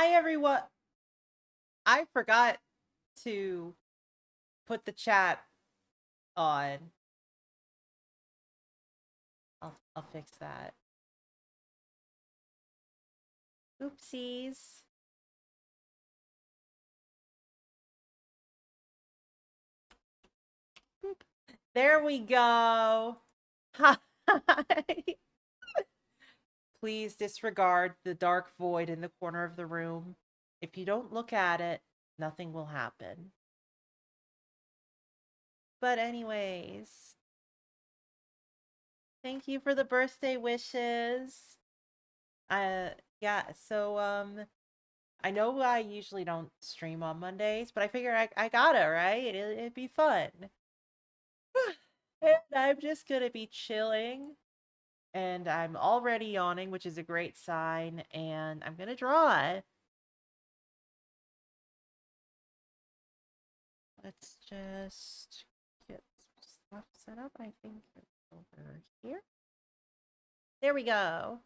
Hi, everyone. I forgot to put the chat on. I'll fix that. Oopsies. Boop. There we go. Hi. Please disregard the dark void in the corner of the room. If you don't look at it, nothing will happen. But anyways, thank you for the birthday wishes. Uh yeah, so I know I usually don't stream on Mondays, but I figure I gotta, right? It'd be fun. And I'm just gonna be chilling, and I'm already yawning, which is a great sign, and I'm gonna draw. Let's just get stuff set up, I think, over here. There we go.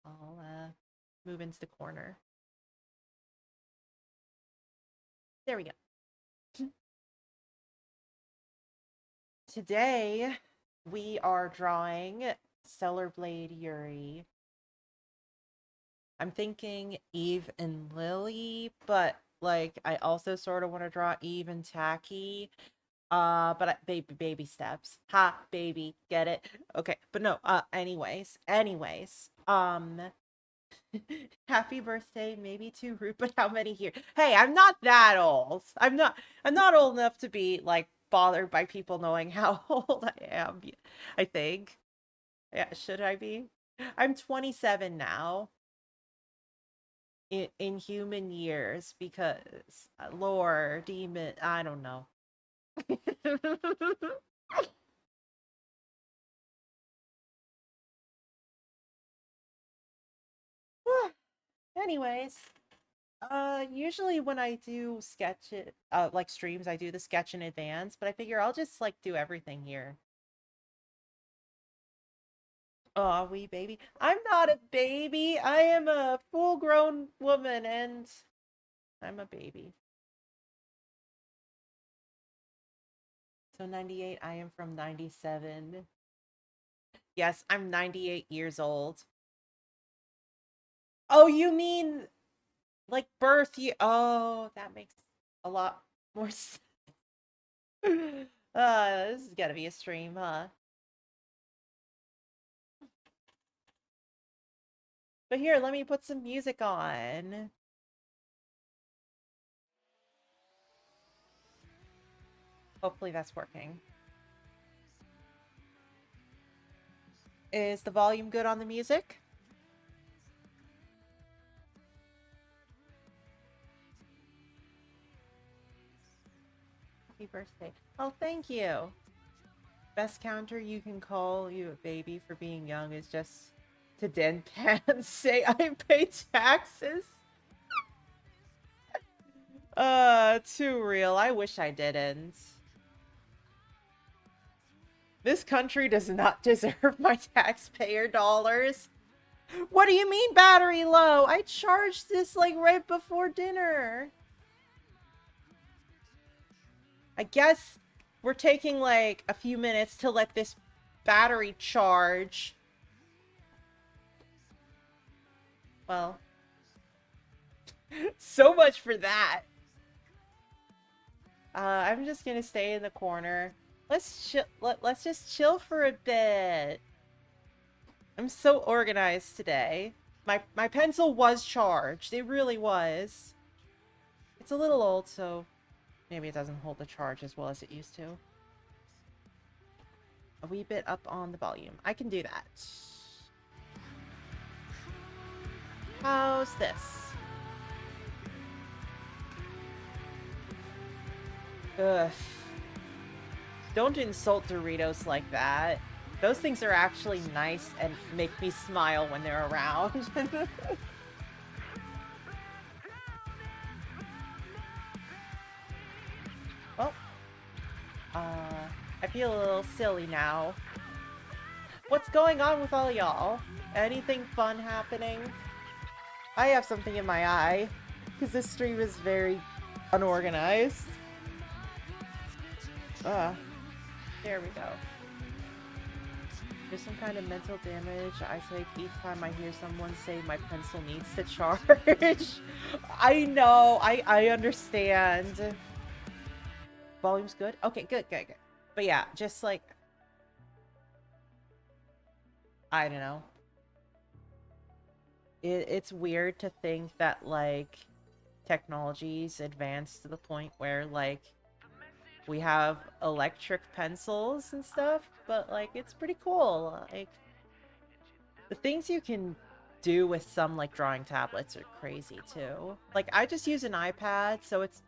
I'll move into the corner. There we go. Today, we are drawing Stellar Blade Yuri. I'm thinking Eve and Lily, but like I also sort of want to draw Eve and Tacky. Baby steps. Ha, baby, get it? Okay, but no, anyways. Happy birthday, maybe too rude, but how many here? Hey, I'm not that old. I'm not old enough to be like bothered by people knowing how old I am, I think. Yeah, should I be? I'm 27 now. In human years because lore demon, I don't know. Anyways, usually when I do sketch it, like streams, I do the sketch in advance, but I figure I'll just like do everything here. Oh, wee baby. I'm not a baby. I am a full-grown woman and I'm a baby. So 98, I am from 97. Yes, I'm 98 years old. Oh, you mean like birth year? Oh, that makes a lot more sense. This is gotta be a stream, huh? But here, let me put some music on. Hopefully that's working. Is the volume good on the music? Happy birthday. Oh, thank you. Best counter you can call you a baby for being young is just to deadpan say I pay taxes. Too real. I wish I didn't. This country does not deserve my taxpayer dollars. What do you mean battery low? I charged this like right before dinner. I guess we're taking like a few minutes to let this battery charge. Well, so much for that. I'm just gonna stay in the corner. Let's chill. Let's just chill for a bit. I'm so organized today. My pencil was charged. It really was. It's a little old, so maybe it doesn't hold the charge as well as it used to. A wee bit up on the volume. I can do that. How's this? Ugh. Don't insult Doritos like that. Those things are actually nice and make me smile when they're around. Well, I feel a little silly now. What's going on with all y'all? Anything fun happening? I have something in my eye, because this stream is very unorganized. There we go. There's some kind of mental damage I take each time I hear someone say my pencil needs to charge. I know, I understand. Volume's good? Okay, good. But yeah, just like, I don't know. It's weird to think that, like, technology's advanced to the point where, like, we have electric pencils and stuff, but, like, it's pretty cool. Like, the things you can do with some, like, drawing tablets are crazy, too. Like, I just use an iPad, so it's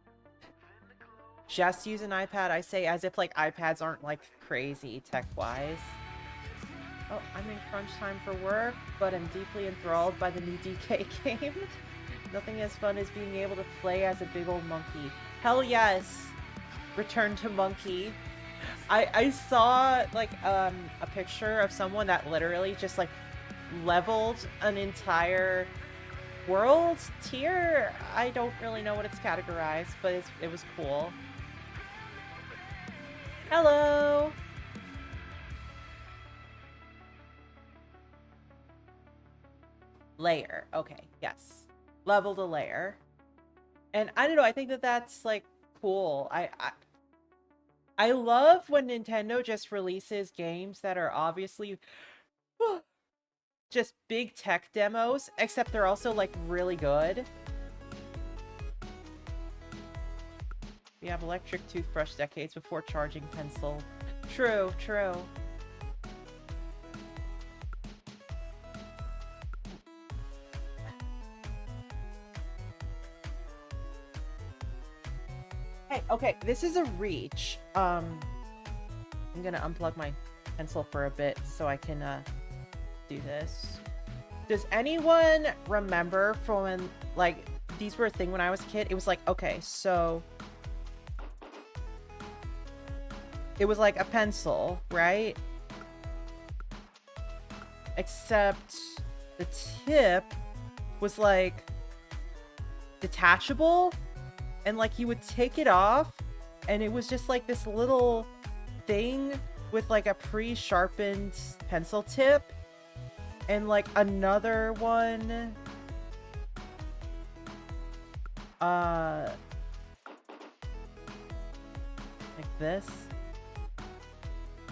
just use an iPad, I say, as if, like, iPads aren't, like, crazy tech-wise. Oh, I'm in crunch time for work, but I'm deeply enthralled by the new DK game. Nothing as fun as being able to play as a big old monkey. Hell yes! Return to monkey. I saw, like, a picture of someone that literally just, like, leveled an entire world tier. I don't really know what it's categorized, but it was cool. Hello! Layer. Okay, yes. Leveled a layer. And I don't know, I think that that's, like, cool. I love when Nintendo just releases games that are obviously just big tech demos, except they're also, like, really good. We have electric toothbrush decades before charging pencil. True. Hey, okay, this is a reach. I'm gonna unplug my pencil for a bit so I can, do this. Does anyone remember from when, like, these were a thing when I was a kid? It was like, okay, so it was like a pencil, right? Except the tip was, like, detachable, and, like, you would take it off, and it was just, like, this little thing with, like, a pre-sharpened pencil tip, and, like, another one, like this.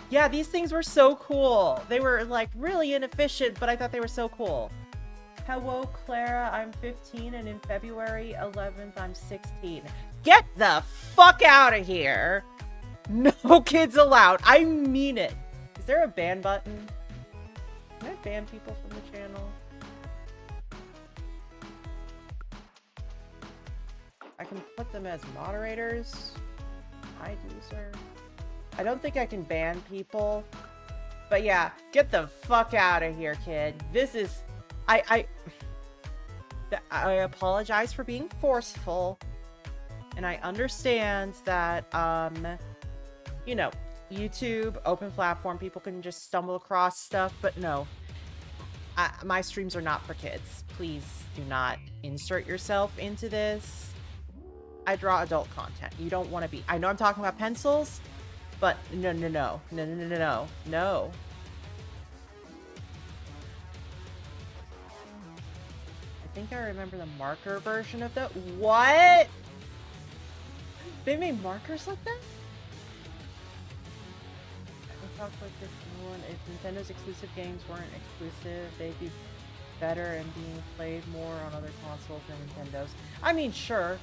Yeah, these things were so cool. They were, like, really inefficient, but I thought they were so cool. Hello, Clara. I'm 15, and in February 11th, I'm 16. Get the fuck out of here! No kids allowed. I mean it. Is there a ban button? Can I ban people from the channel? I can put them as moderators. Hi, user. I don't think I can ban people. But yeah, get the fuck out of here, kid. This is... I apologize for being forceful. And I understand that, you know, YouTube, open platform, people can just stumble across stuff, but no. My streams are not for kids. Please do not insert yourself into this. I draw adult content. You don't want to be... I know I'm talking about pencils, but no. I think I remember the marker version of that. What? They made markers like that? I talk like this one. If Nintendo's exclusive games weren't exclusive, they'd be better and being played more on other consoles than Nintendo's. I mean, sure.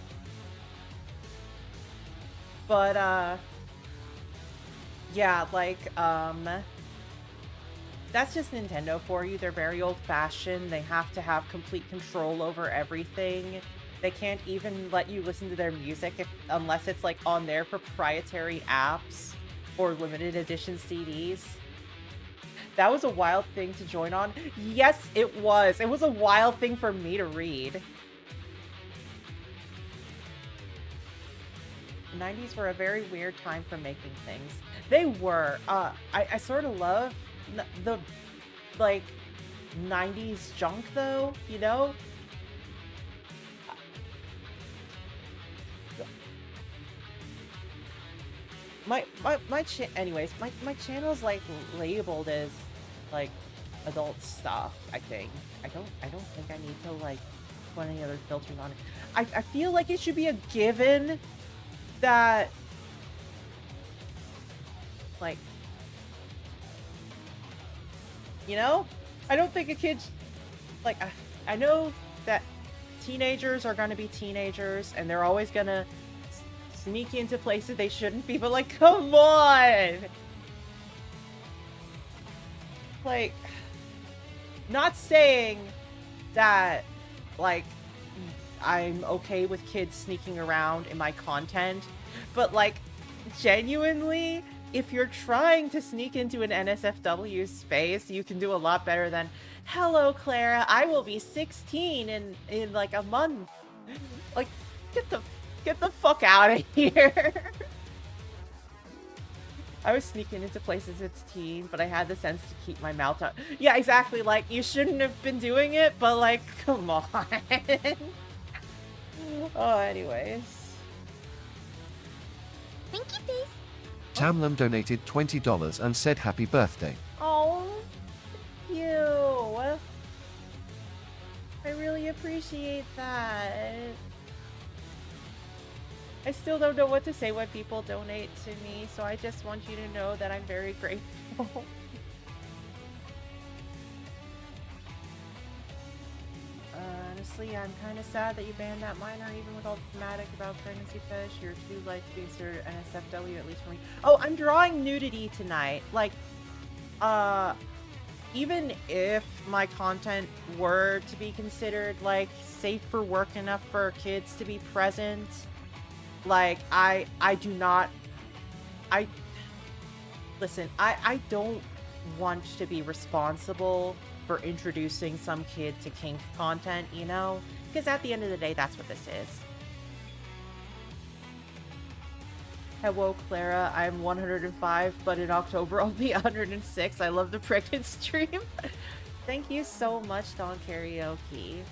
But, yeah, like, that's just Nintendo for you. They're very old-fashioned. They have to have complete control over everything. They can't even let you listen to their music unless it's, like, on their proprietary apps or limited edition CDs. That was a wild thing to join on. Yes, it was. It was a wild thing for me to read. The 90s were a very weird time for making things. They were. I sort of love the like 90s junk though, you know? Anyways, my channel's like labeled as like adult stuff, I think. I don't think I need to like put any other filters on it. I feel like it should be a given that like, you know, I don't think a kid's like, I know that teenagers are going to be teenagers and they're always going to sneak into places they shouldn't be, but like, come on! Like, not saying that, like, I'm okay with kids sneaking around in my content, but like, genuinely, if you're trying to sneak into an NSFW space, you can do a lot better than, hello, Clara, I will be 16 in like a month. Like, get the fuck out of here. I was sneaking into places as a teen, but I had the sense to keep my mouth out. Yeah, exactly. Like, you shouldn't have been doing it, but like, come on. Oh, anyways. Thank you, please. Tamlam donated $20 and said happy birthday. Oh, thank you. I really appreciate that. I still don't know what to say when people donate to me, so I just want you to know that I'm very grateful. Honestly, I'm kind of sad that you banned that minor, even with all the thematic about pregnancy fetish. You're too light to be considered NSFW, at least for me. Oh, I'm drawing nudity tonight. Like, even if my content were to be considered, like, safe for work enough for kids to be present, like, I don't want to be responsible for introducing some kid to kink content, you know? Because at the end of the day, that's what this is. Hello, Clara. I'm 105, but in October I'll be 106. I love the pregnant stream. Thank you so much, Don Karaoke.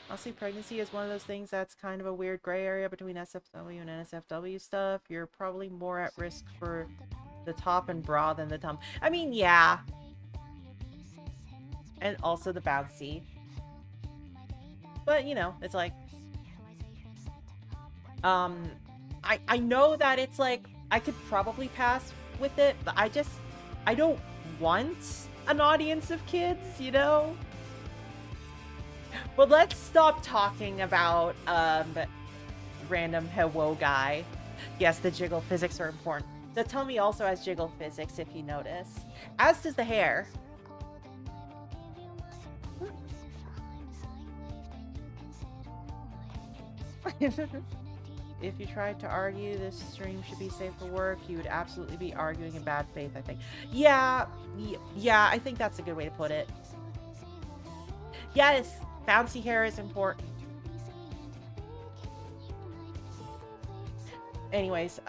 Honestly, pregnancy is one of those things that's kind of a weird gray area between SFW and NSFW stuff. You're probably more at risk for the top and bra than the tum. I mean, yeah. And also the bouncy. But, you know, it's like... I know that it's like, I could probably pass with it, but I don't want an audience of kids, you know? But let's stop talking about, random hello guy. Yes, the jiggle physics are important. The tummy also has jiggle physics, if you notice. As does the hair. If you tried to argue this stream should be safe for work, you would absolutely be arguing in bad faith, I think. Yeah, I think that's a good way to put it. Yes, bouncy hair is important. Anyways,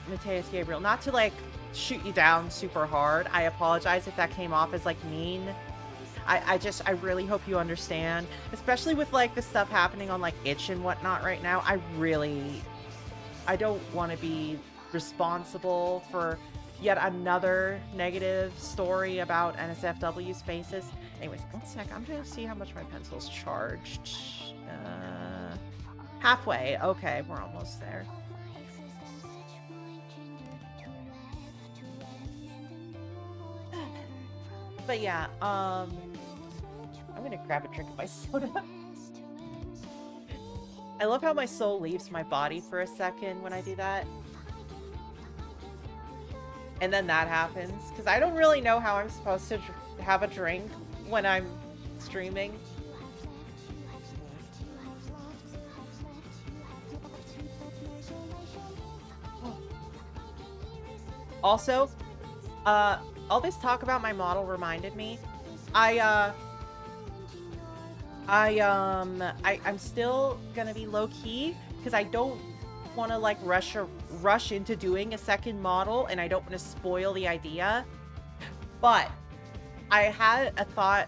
Mateus Gabriel, not to like shoot you down super hard. I apologize if that came off as like mean. I really hope you understand, especially with like the stuff happening on like Itch and whatnot right now. I don't want to be responsible for yet another negative story about NSFW spaces. Anyways, one sec, I'm gonna see how much my pencil's charged. Halfway. Okay, we're almost there. But yeah, I'm gonna grab a drink of my soda. I love how my soul leaves my body for a second when I do that. And then that happens, because I don't really know how I'm supposed to have a drink when I'm streaming. Also, all this talk about my model reminded me, I'm still gonna be low-key because I don't want to like rush into doing a second model, and I don't want to spoil the idea. But I had a thought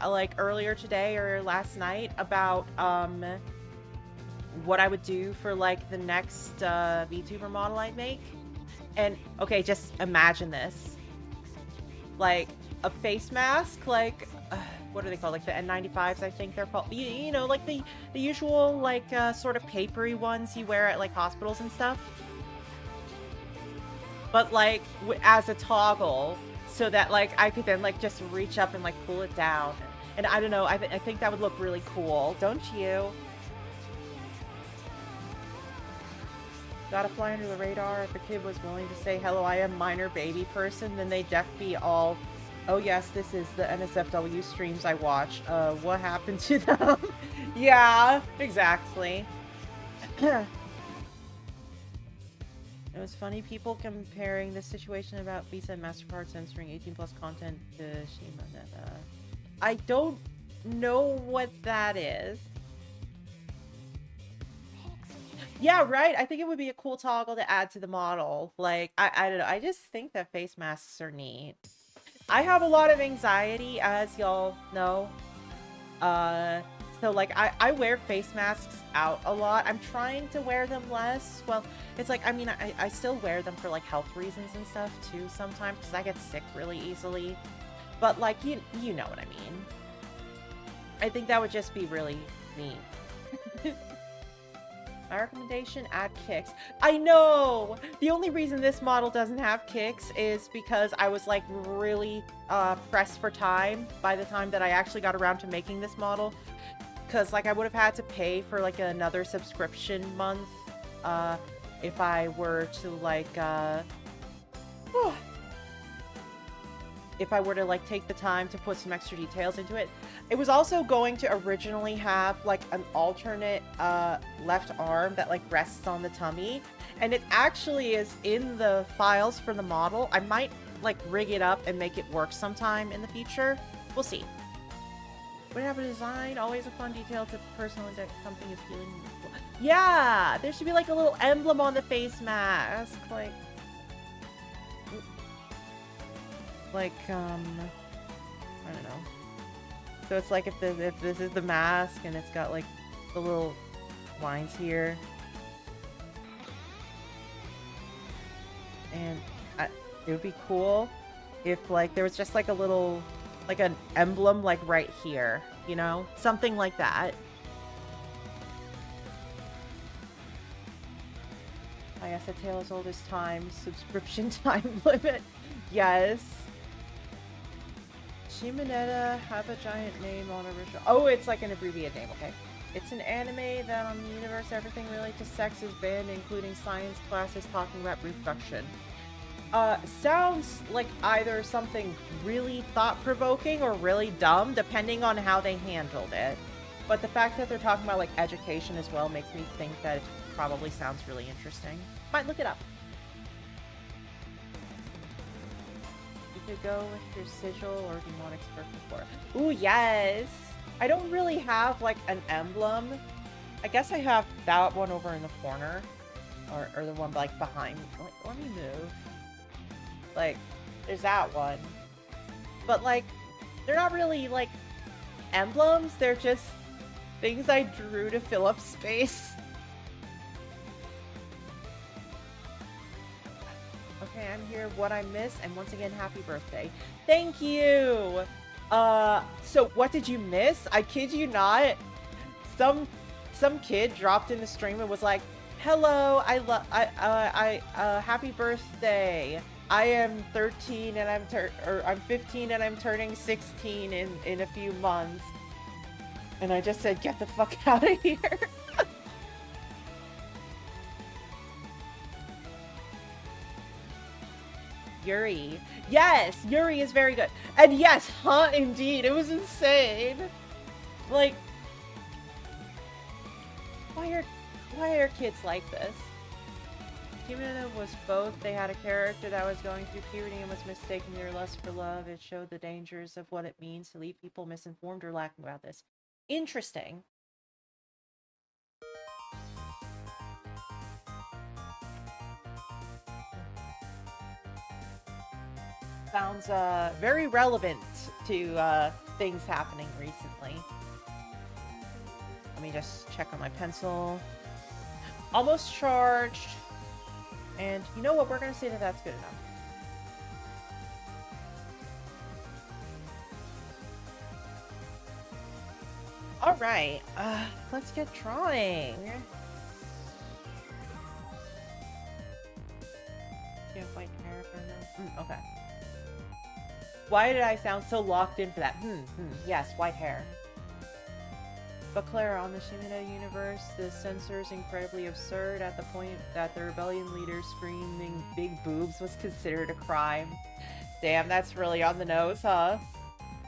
like earlier today or last night about what I would do for like the next VTuber model I'd make. And okay, just imagine this. Like a face mask, like what are they called? Like the N95s, I think they're called. You know, like the usual like sort of papery ones you wear at like hospitals and stuff. But like as a toggle, so that like I could then like just reach up and like pull it down. And I don't know, I think that would look really cool, don't you? Gotta fly under the radar. If a kid was willing to say, hello, I am minor baby person, then they'd def be all, oh yes, this is the NSFW streams I watch. What happened to them? Yeah, exactly. It was funny people comparing this situation about Visa and MasterCard censoring 18 plus content to Shimoneta. I don't know what that is. Yeah, right. I think it would be a cool toggle to add to the model. Like, I don't know. I just think that face masks are neat. I have a lot of anxiety, as y'all know. So like I wear face masks out a lot. I'm trying to wear them less. Well, it's like, I mean, I still wear them for like health reasons and stuff too sometimes because I get sick really easily. But like, you know what I mean. I think that would just be really neat. My recommendation, add kicks. I know! The only reason this model doesn't have kicks is because I was like really pressed for time by the time that I actually got around to making this model. Because like I would have had to pay for like another subscription month if I were to like if I were to like take the time to put some extra details into it. It was also going to originally have like an alternate left arm that like rests on the tummy, and it actually is in the files for the model. I might like rig it up and make it work sometime in the future. We'll see. Would have a design, always a fun detail to personal index, something is feeling useful. Yeah, there should be like a little emblem on the face mask, like I don't know. So it's like if this is the mask and it's got like the little lines here, and it would be cool if like there was just like a little like an emblem like right here, you know, something like that. I guess a tale as old as time, subscription time limit. Yes. Shimoneta have a giant name on original. Oh, it's like an abbreviated name, okay. It's an anime that on the universe everything related to sex is banned, including science classes talking about reproduction. Sounds like either something really thought-provoking or really dumb, depending on how they handled it. But the fact that they're talking about like education as well makes me think that it probably sounds really interesting. Might look it up. You could go with your sigil or demonic spark before. Ooh, yes! I don't really have like an emblem. I guess I have that one over in the corner. Or the one like behind me. Let me move. Like, there's that one. But like, they're not really like emblems, they're just things I drew to fill up space. Okay, I'm here. What I missed, and once again, happy birthday. Thank you! So what did you miss? I kid you not. Some kid dropped in the stream and was like, hello, happy birthday. I am 13 and I'm 15 and I'm turning 16 in a few months. And I just said, get the fuck out of here. Yuri. Yes, Yuri is very good. And yes, huh, indeed. It was insane. Like, why are kids like this? Kimina was both. They had a character that was going through puberty and was mistaking their lust for love. It showed the dangers of what it means to leave people misinformed or lacking about this. Interesting. Sounds very relevant to things happening recently. Let me just check on my pencil. Almost charged. And you know what? We're going to say that that's good enough. Alright, let's get drawing. You have white hair for now? Okay. Why did I sound so locked in for that? Yes, white hair. But Claire, on the Shimida universe, the censor is incredibly absurd at the point that the rebellion leader screaming big boobs was considered a crime. Damn, that's really on the nose, huh?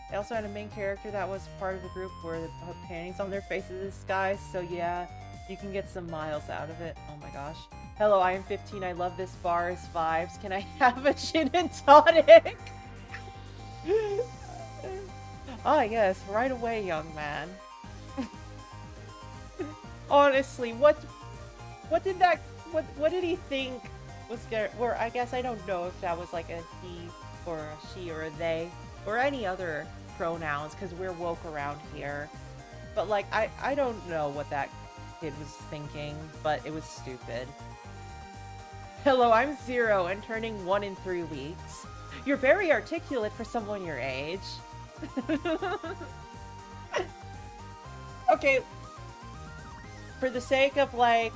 They also had a main character that was part of the group where they put panties on their faces in disguise, so yeah, you can get some miles out of it. Oh my gosh. Hello, I am 15. I love this bar's vibes. Can I have a gin and tonic? Ah, yes, right away, young man. Honestly, what did he think was gonna, or I guess I don't know if that was like a he or a she or a they or any other pronouns because we're woke around here. But like, I don't know what that kid was thinking, but it was stupid. Hello, I'm 0 and turning 1 in 3 weeks. You're very articulate for someone your age. Okay. For the sake of, like,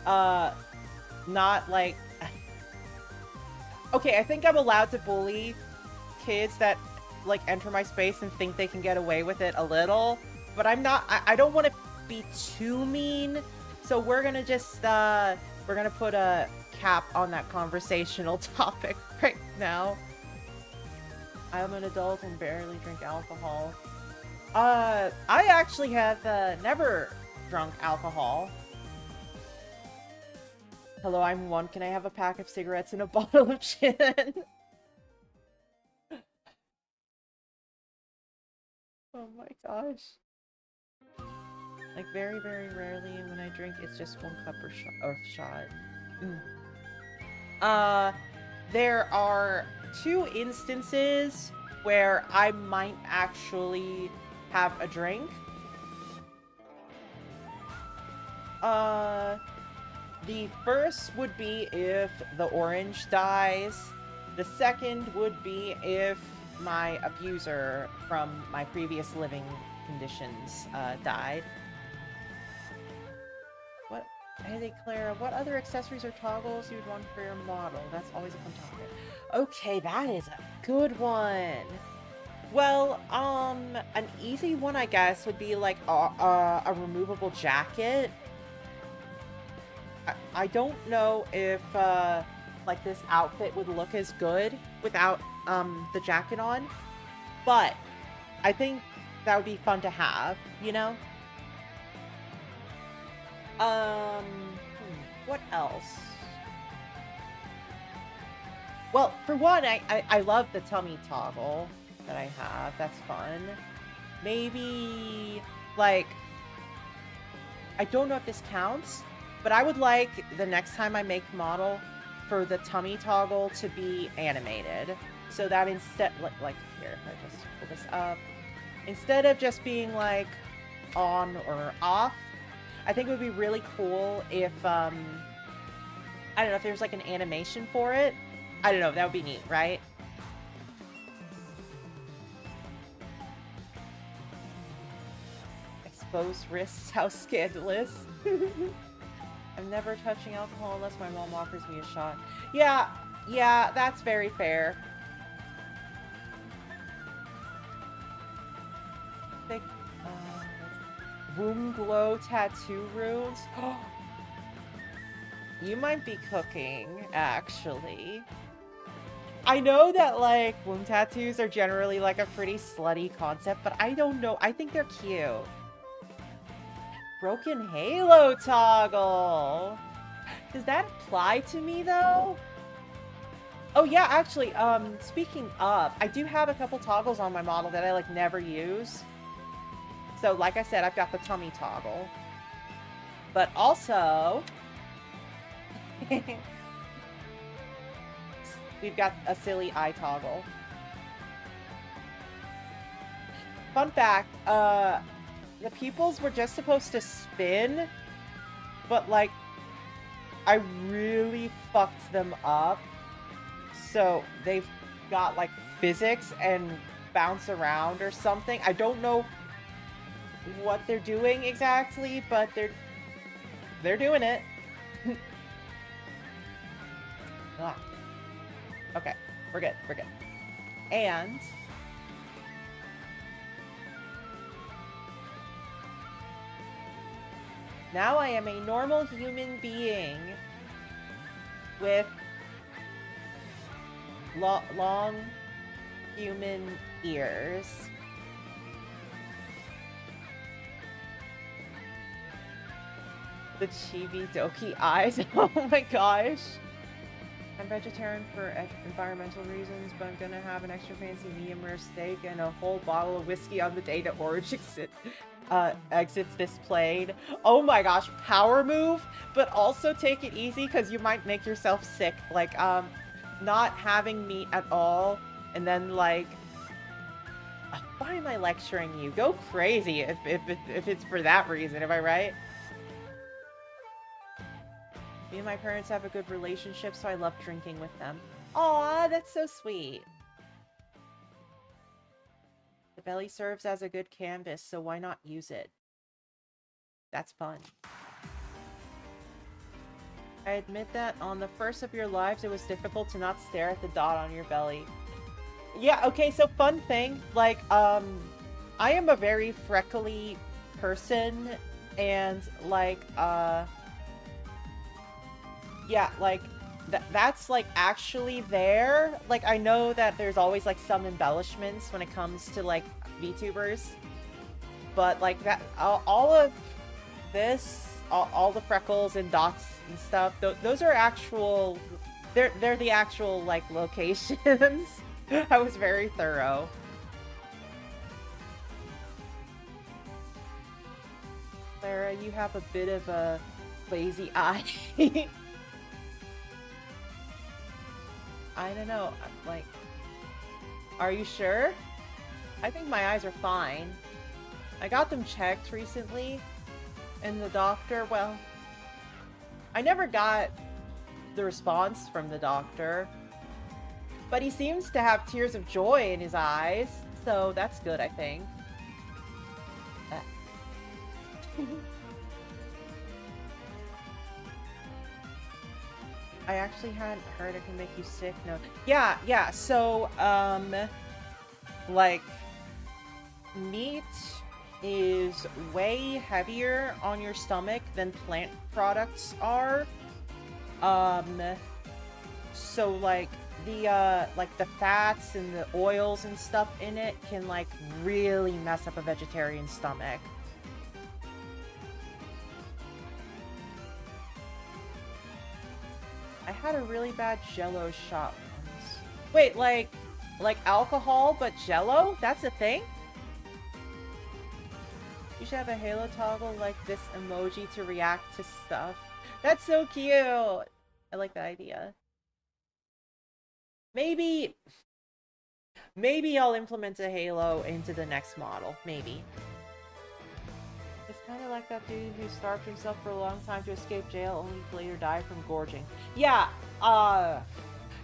not, like... Okay, I think I'm allowed to bully kids that, like, enter my space and think they can get away with it a little. But I'm not... I don't want to be too mean. So we're gonna just, we're gonna put a cap on that conversational topic right now. I'm an adult and barely drink alcohol. I actually have, never... drunk alcohol. Hello, I'm 1. Can I have a pack of cigarettes and a bottle of gin? Oh my gosh. Like, very, very rarely, and when I drink, it's just 1 cup or shot. There are 2 instances where I might actually have a drink. The first would be if the orange dies. The second would be if my abuser from my previous living conditions, died. What? Hey, Clara, what other accessories or toggles you'd want for your model? That's always a fun topic. Okay, that is a good one. Well, an easy one, I guess, would be like a removable jacket. I don't know if, like, this outfit would look as good without, the jacket on, but I think that would be fun to have, you know? What else? Well, for one, I love the tummy toggle that I have. That's fun. Maybe, like, I don't know if this counts, but I would like, the next time I make model, for the tummy toggle to be animated. So that instead, like here, if I just pull this up, instead of just being, like, on or off, I think it would be really cool if, I don't know, if there's, like, an animation for it. I don't know, that would be neat, right? Exposed wrists, how scandalous. I'm never touching alcohol unless my mom offers me a shot. Yeah, that's very fair. Thick, womb glow tattoo runes. You might be cooking, actually. I know that, like, womb tattoos are generally, like, a pretty slutty concept, but I don't know. I think they're cute. Broken Halo toggle. Does that apply to me, though? Oh, yeah, actually, speaking of, I do have a couple toggles on my model that I, like, never use. So, like I said, I've got the tummy toggle. But also... we've got a silly eye toggle. Fun fact, the pupils were just supposed to spin, but like, I really fucked them up. So they've got like physics and bounce around or something. I don't know what they're doing exactly, but they're doing it. Ah. Okay, we're good. We're good. And now I am a normal human being with long human ears. The chibi doki eyes. Oh my gosh. I'm vegetarian for environmental reasons, but I'm gonna have an extra fancy medium rare steak and a whole bottle of whiskey on the day that Orange exits this plane. Oh my gosh, power move, but also take it easy because you might make yourself sick. Like, not having meat at all, and then like, why am I lecturing you? Go crazy if it's for that reason, am I right? Me and my parents have a good relationship, so I love drinking with them. Aw, that's so sweet. The belly serves as a good canvas, so why not use it? That's fun. I admit that on the first of your lives, it was difficult to not stare at the dot on your belly. Yeah, okay, so fun thing, like, I am a very freckly person, and, like, yeah, like, that's, like, actually there. Like, I know that there's always, like, some embellishments when it comes to, like, VTubers. But, like, that, all of this, all the freckles and dots and stuff, those are actual, they're the actual, like, locations. I was very thorough. Clara, you have a bit of a lazy eye. I don't know, like, are you sure? I think my eyes are fine. I got them checked recently, and the doctor, well, I never got the response from the doctor, but he seems to have tears of joy in his eyes, so that's good, I think. I actually hadn't heard it can make you sick. No. Yeah. So, like, meat is way heavier on your stomach than plant products are. So, like, the fats and the oils and stuff in it can, like, really mess up a vegetarian stomach. I had a really bad Jello shot once. Wait, like alcohol, but Jello? That's a thing? You should have a Halo toggle like this emoji to react to stuff. That's so cute! I like that idea. Maybe I'll implement a Halo into the next model. Maybe. It's kind of like that dude who starved himself for a long time to escape jail, only to later die from gorging. Yeah,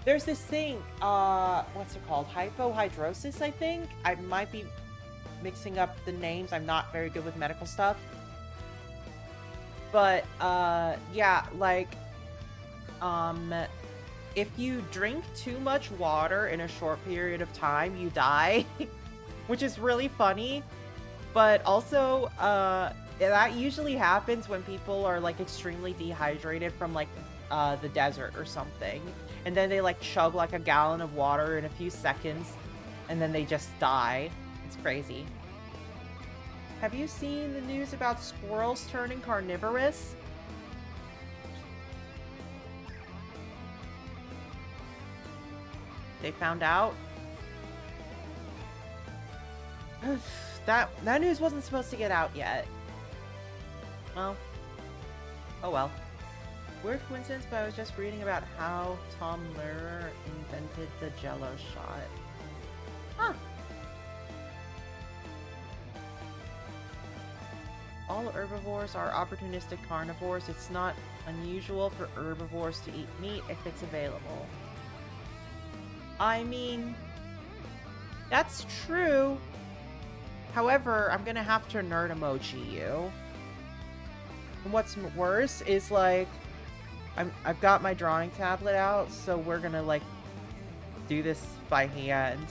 there's this thing, what's it called? Hypohidrosis, I think? I might be mixing up the names. I'm not very good with medical stuff. But, yeah, like, if you drink too much water in a short period of time, you die. Which is really funny. But also, that usually happens when people are, like, extremely dehydrated from, like, the desert or something. And then they, like, chug, like, a gallon of water in a few seconds. And then they just die. It's crazy. Have you seen the news about squirrels turning carnivorous? They found out? That news wasn't supposed to get out yet. Well. Oh well. Weird coincidence, but I was just reading about how Tom Lehrer invented the Jello shot. Huh. All herbivores are opportunistic carnivores. It's not unusual for herbivores to eat meat if it's available. I mean, that's true. However, I'm gonna have to nerd emoji you. And what's worse is, like, I've got my drawing tablet out, so we're gonna, like, do this by hand.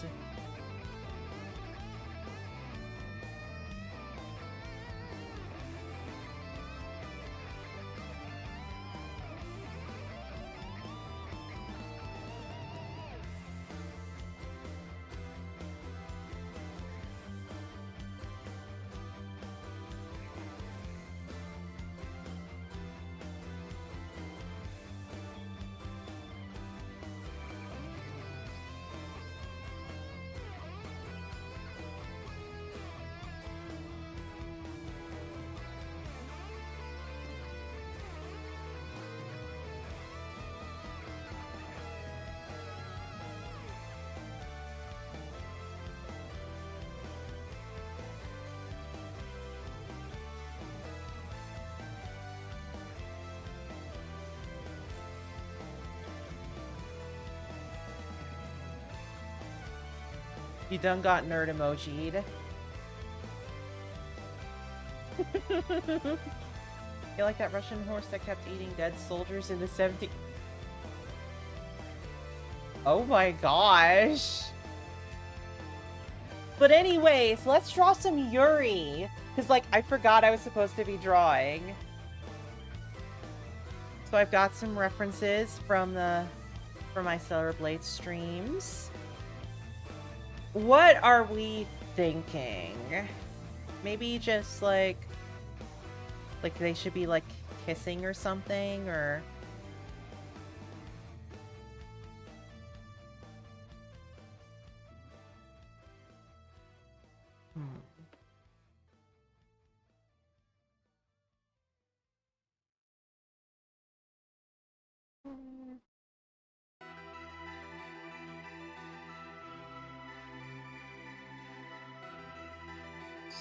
You done got nerd emoji'd. You like that Russian horse that kept eating dead soldiers in the 70s? Oh my gosh. But anyways, let's draw some Yuri. Because, like, I forgot I was supposed to be drawing. So I've got some references from my Stellar Blade streams. What are we thinking? Maybe just, like they should be, like, kissing or something, or...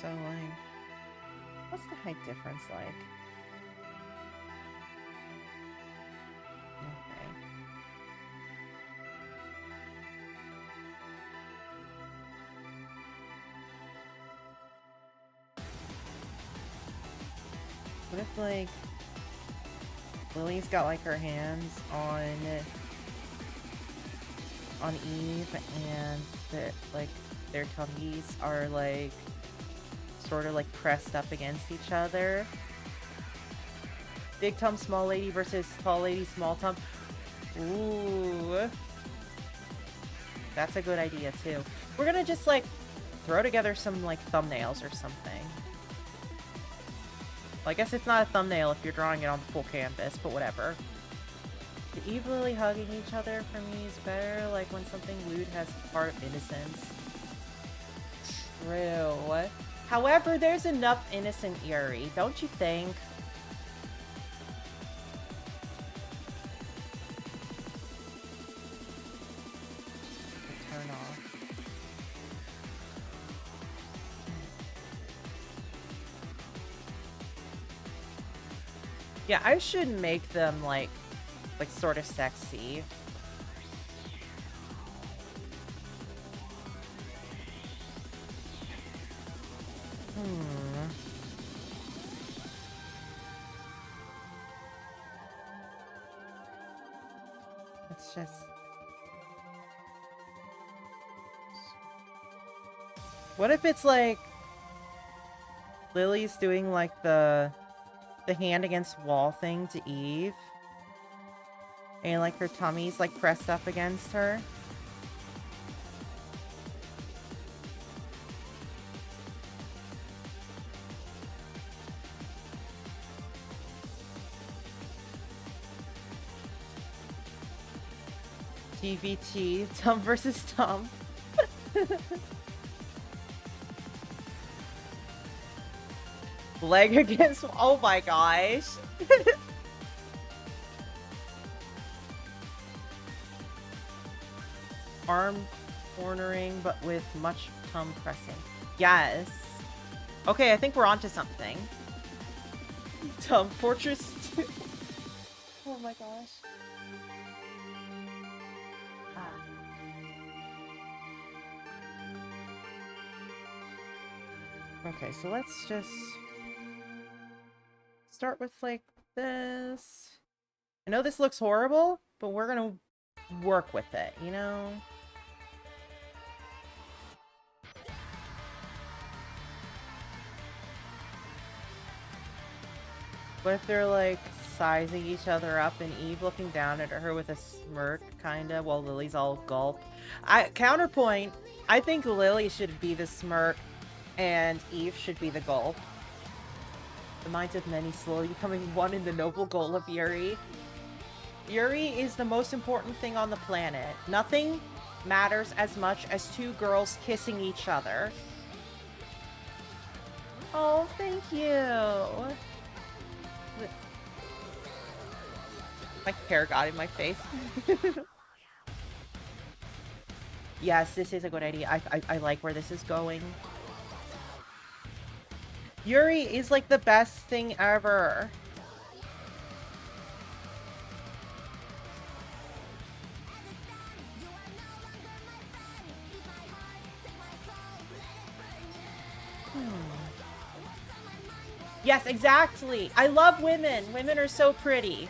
So, like, what's the height difference like? Okay. What if, like, Lily's got, like, her hands on Eve, and like, their tummies are, like, sort of, like, pressed up against each other. Big tum, small lady versus tall lady, small tum. Ooh. That's a good idea, too. We're gonna just, like, throw together some, like, thumbnails or something. Well, I guess it's not a thumbnail if you're drawing it on the full canvas, but whatever. The Eve Lily hugging each other for me is better, like when something lewd has part of innocence. True. However, there's enough innocent Yuri, don't you think? Turn off. Yeah, I should make them, like sort of sexy. It's just... What if it's like... Lily's doing like the hand against wall thing to Eve? And like her tummy's like pressed up against her? TVT, Tom versus Tom. Leg against... Oh my gosh. Arm cornering, but with much tongue pressing. Yes. Okay, I think we're onto something. Tongue Fortress 2. Oh my gosh. Ah. Okay, so let's just start with like this. I know this looks horrible, but we're gonna work with it, you know? What if they're like sizing each other up and Eve looking down at her with a smirk, kinda, while Lily's all gulp? Counterpoint, I think Lily should be the smirk and Eve should be the gulp. The minds of many slowly becoming one in the noble goal of Yuri. Yuri is the most important thing on the planet. Nothing matters as much as two girls kissing each other. Oh, thank you. My hair got in my face. Yes, this is a good idea. I like where this is going. Yuri is like the best thing ever. Yes, exactly. I love women. Women are so pretty.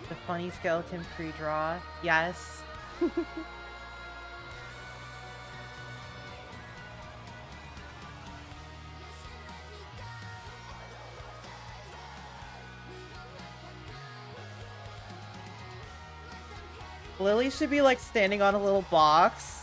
The funny skeleton pre-draw. Yes. Lily should be like standing on a little box.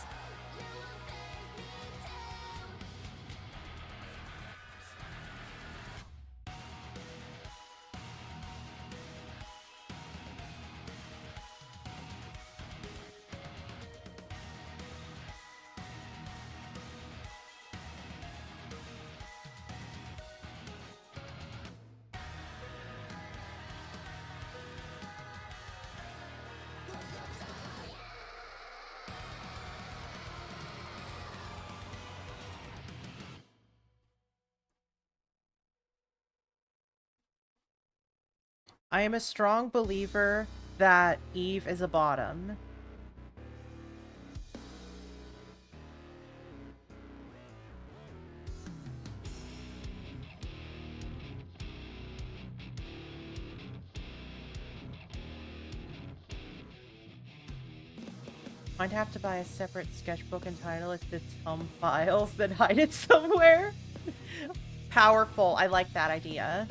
I am a strong believer that Eve is a bottom. Might have to buy a separate sketchbook entitled it the Tum Files, then hide it somewhere. Powerful. I like that idea.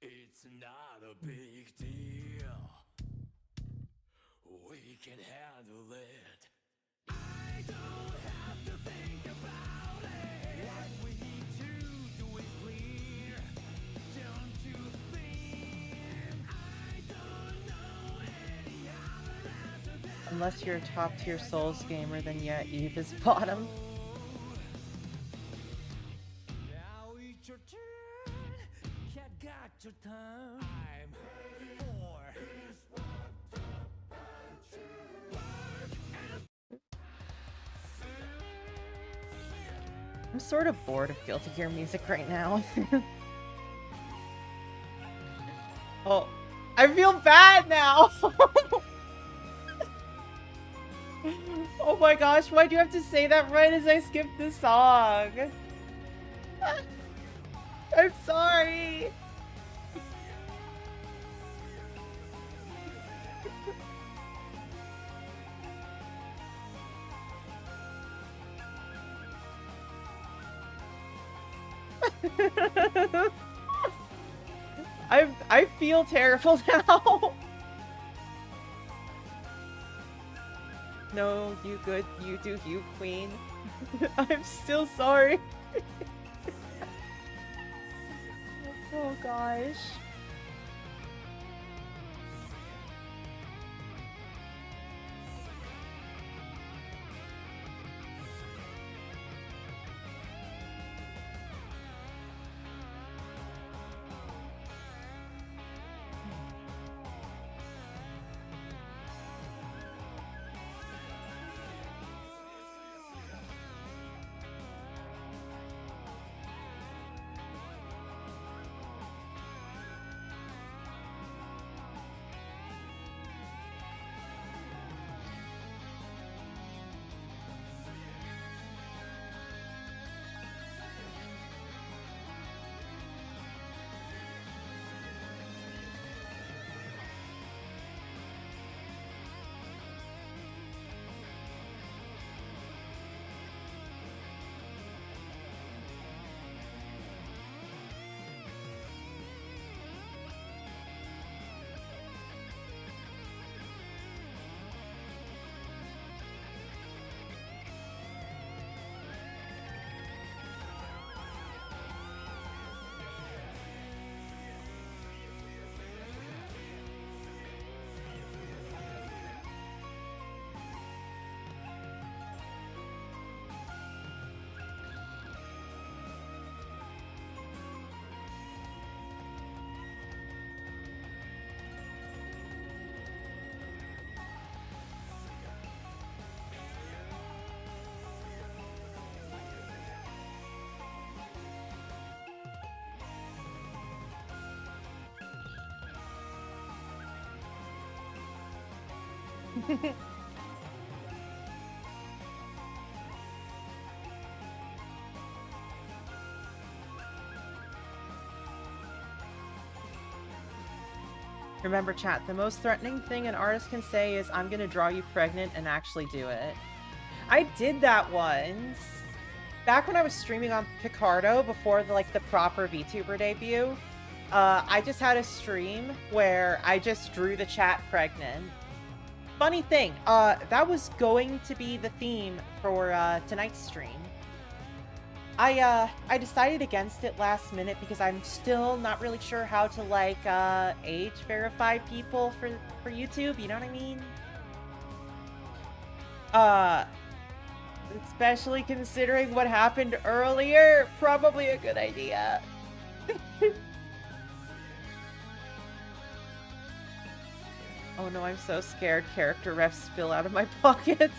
It's not a big deal. We can handle it. I don't have to think about it. What we need to do is clear. Don't you think? I don't know any other answer than Unless you're a top tier Souls gamer, then yeah, Eve is bottom. now it's your turn. Cat got your tongue. I'm for. I'm sort of bored of Guilty Gear music right now. Oh, I feel bad now. Oh my gosh, why do you have to say that right as I skip the song? I'm sorry. I feel terrible now. No, you good, you do you, queen. I'm still sorry. Oh gosh. Remember, chat, the most threatening thing an artist can say is, I'm gonna draw you pregnant, and actually do it. I did that once. Back when I was streaming on Picardo before the proper VTuber debut, I just had a stream where I just drew the chat pregnant. Funny thing, that was going to be the theme for tonight's stream. I decided against it last minute because I'm still not really sure how to age verify people for YouTube, you know what I mean? Especially considering what happened earlier, probably a good idea. Oh no, I'm so scared character refs spill out of my pockets.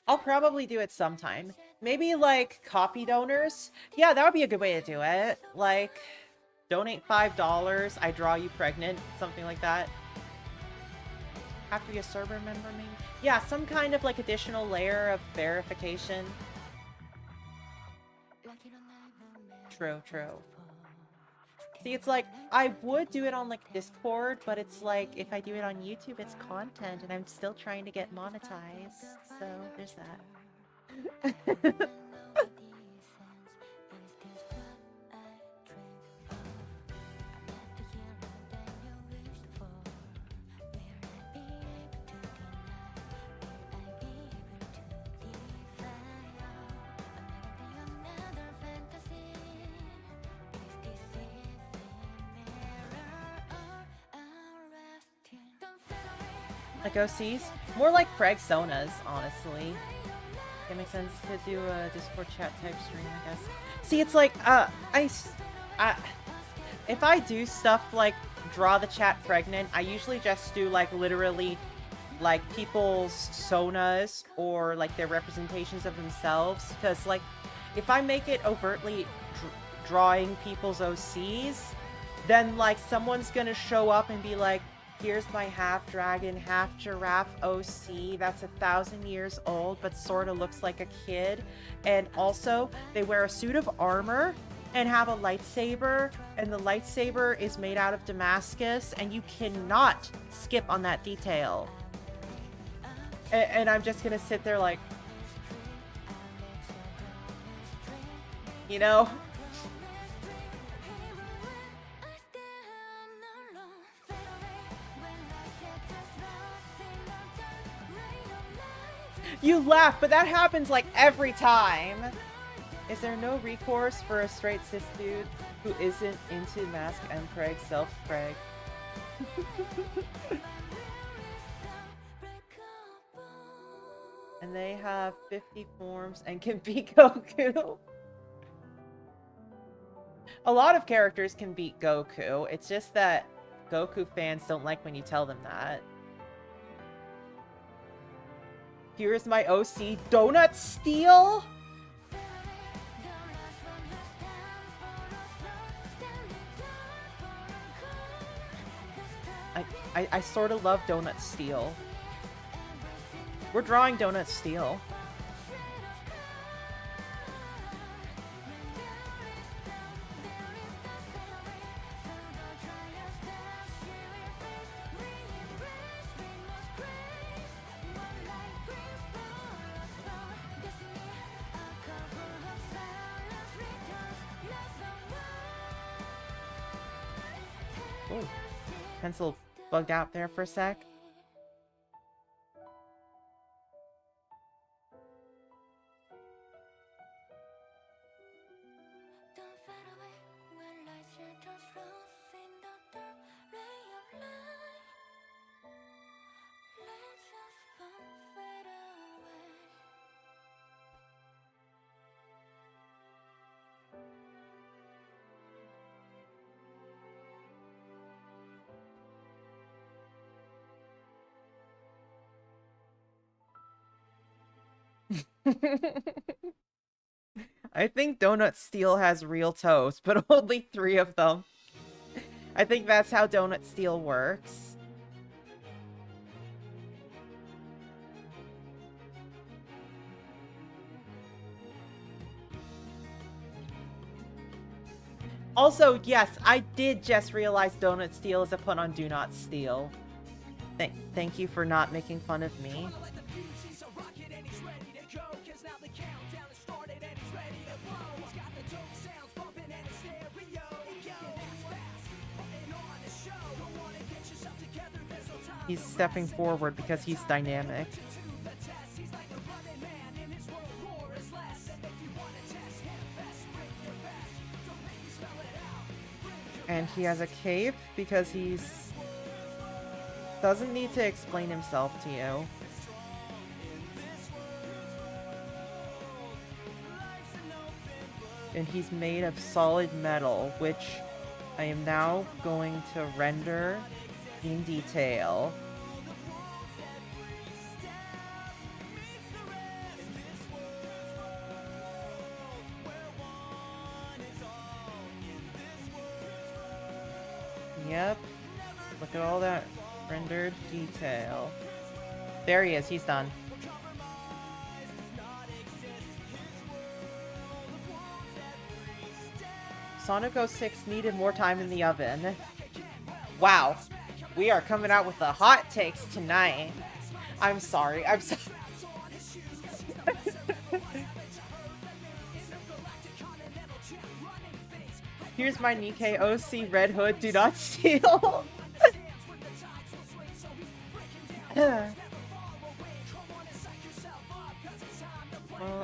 I'll probably do it sometime. Maybe coffee donors. Yeah, that would be a good way to do it. Donate $5, I draw you pregnant, something like that. Have to be a server member, maybe? Yeah, some kind of additional layer of verification. True, true. See, it's I would do it on Discord, but it's if I do it on YouTube, it's content, and I'm still trying to get monetized. So there's that. OCs? More like Sonas, honestly. It makes sense to do a Discord chat type stream, I guess. See, it's if I do stuff draw the chat pregnant, I usually just do like literally like people's sonas or like their representations of themselves, because like if I make it overtly drawing people's OCs, then like someone's gonna show up and be like, here's my half dragon, half giraffe OC that's 1,000 years old but sort of looks like a kid, and also they wear a suit of armor and have a lightsaber, and the lightsaber is made out of Damascus, and you cannot skip on that detail. And I'm just gonna sit there like, you know? You laugh, but that happens like every time. Is there no recourse for a straight cis dude who isn't into mask and preg, self-preg? And they have 50 forms and can beat Goku. A lot of characters can beat Goku. It's just that Goku fans don't like when you tell them that. Here's my OC, Donut Steel? I sort of love Donut Steel. We're drawing Donut Steel. Oh, pencil bugged out there for a sec. I think Donut Steel has real toes, but only 3 of them. I think that's how Donut Steel works. Also, yes, I did just realize Donut Steel is a pun on Do Not Steal. Thank you for not making fun of me. He's stepping forward because he's dynamic. And he has a cape because he's... doesn't need to explain himself to you. And he's made of solid metal, which I am now going to render in detail. Yep. Look at all that rendered detail. There he is. He's done. Sonic 06 needed more time in the oven. Wow. We are coming out with the hot takes tonight. I'm sorry. I'm sorry. Here's my Nikkei OC Red Hood Do Not Steal. Well,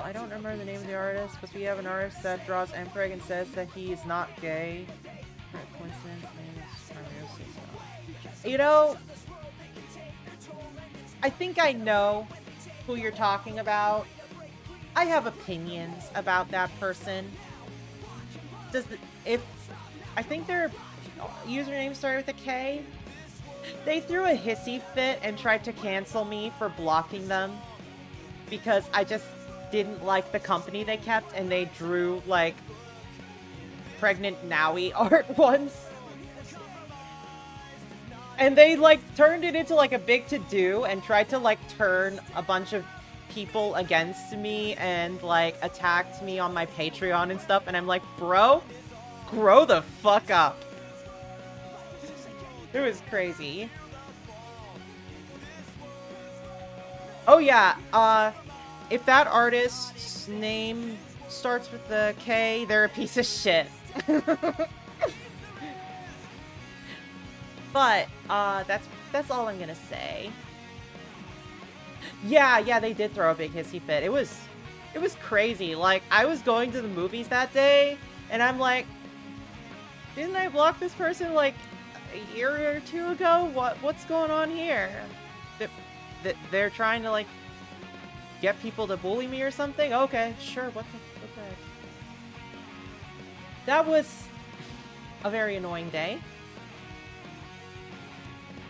I don't remember the name of the artist, but we have an artist that draws Mpreg and says that he is not gay. Coincidence? You know, I think I know who you're talking about. I have opinions about that person. I think they're username started with a K. They threw a hissy fit and tried to cancel me for blocking them because I just didn't like the company they kept, and they drew, like, pregnant Nowie art once. And they, like, turned it into, like, a big to-do and tried to, like, turn a bunch of people against me and, like, attacked me on my Patreon and stuff. And I'm like, bro, grow the fuck up. It was crazy. Oh, yeah, if that artist's name starts with a K, they're a piece of shit. But, that's all I'm gonna say. Yeah, they did throw a big hissy fit. It was crazy. Like, I was going to the movies that day, and I'm like, didn't I block this person, like, a year or two ago? What's going on here? They're trying to, like, get people to bully me or something? Okay, sure, what the heck? That was a very annoying day.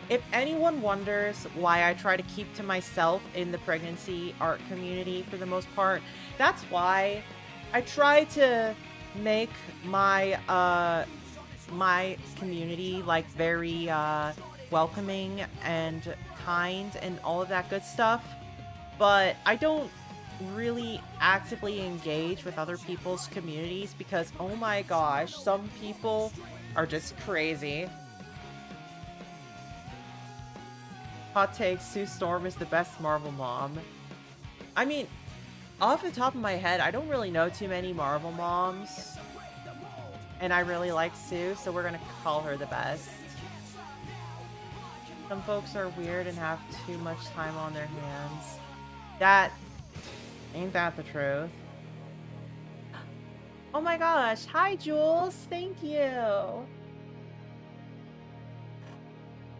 If anyone wonders why I try to keep to myself in the pregnancy art community for the most part, that's why. I try to make my my community, like, very welcoming and kind and all of that good stuff, but I don't really actively engage with other people's communities because, oh my gosh, some people are just crazy. Hot take, Sue Storm is the best Marvel mom. I mean, off the top of my head, I don't really know too many Marvel moms. And I really like Sue, so we're gonna call her the best. Some folks are weird and have too much time on their hands. Ain't that the truth? Oh my gosh, hi Jules, thank you!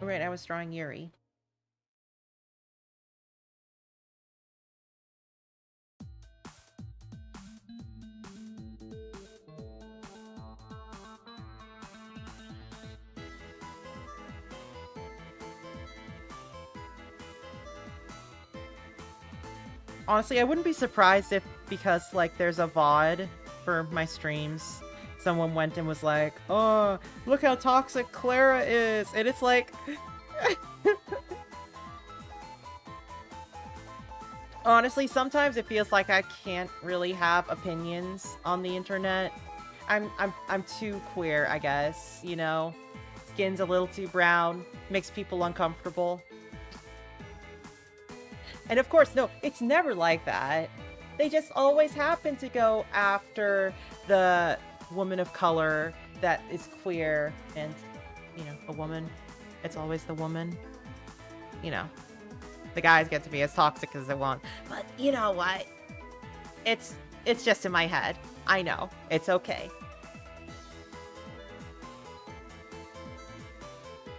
Right, I was drawing Yuri. Honestly, I wouldn't be surprised if, because, like, there's a VOD for my streams, someone went and was like, oh, look how toxic Clara is, and it's like... Honestly, sometimes it feels like I can't really have opinions on the internet. I'm too queer, I guess, you know? Skin's a little too brown, makes people uncomfortable. And of course, no, it's never like that. They just always happen to go after the woman of color that is queer and, you know, a woman. It's always the woman. You know, the guys get to be as toxic as they want. But you know what? It's just in my head. I know. It's okay.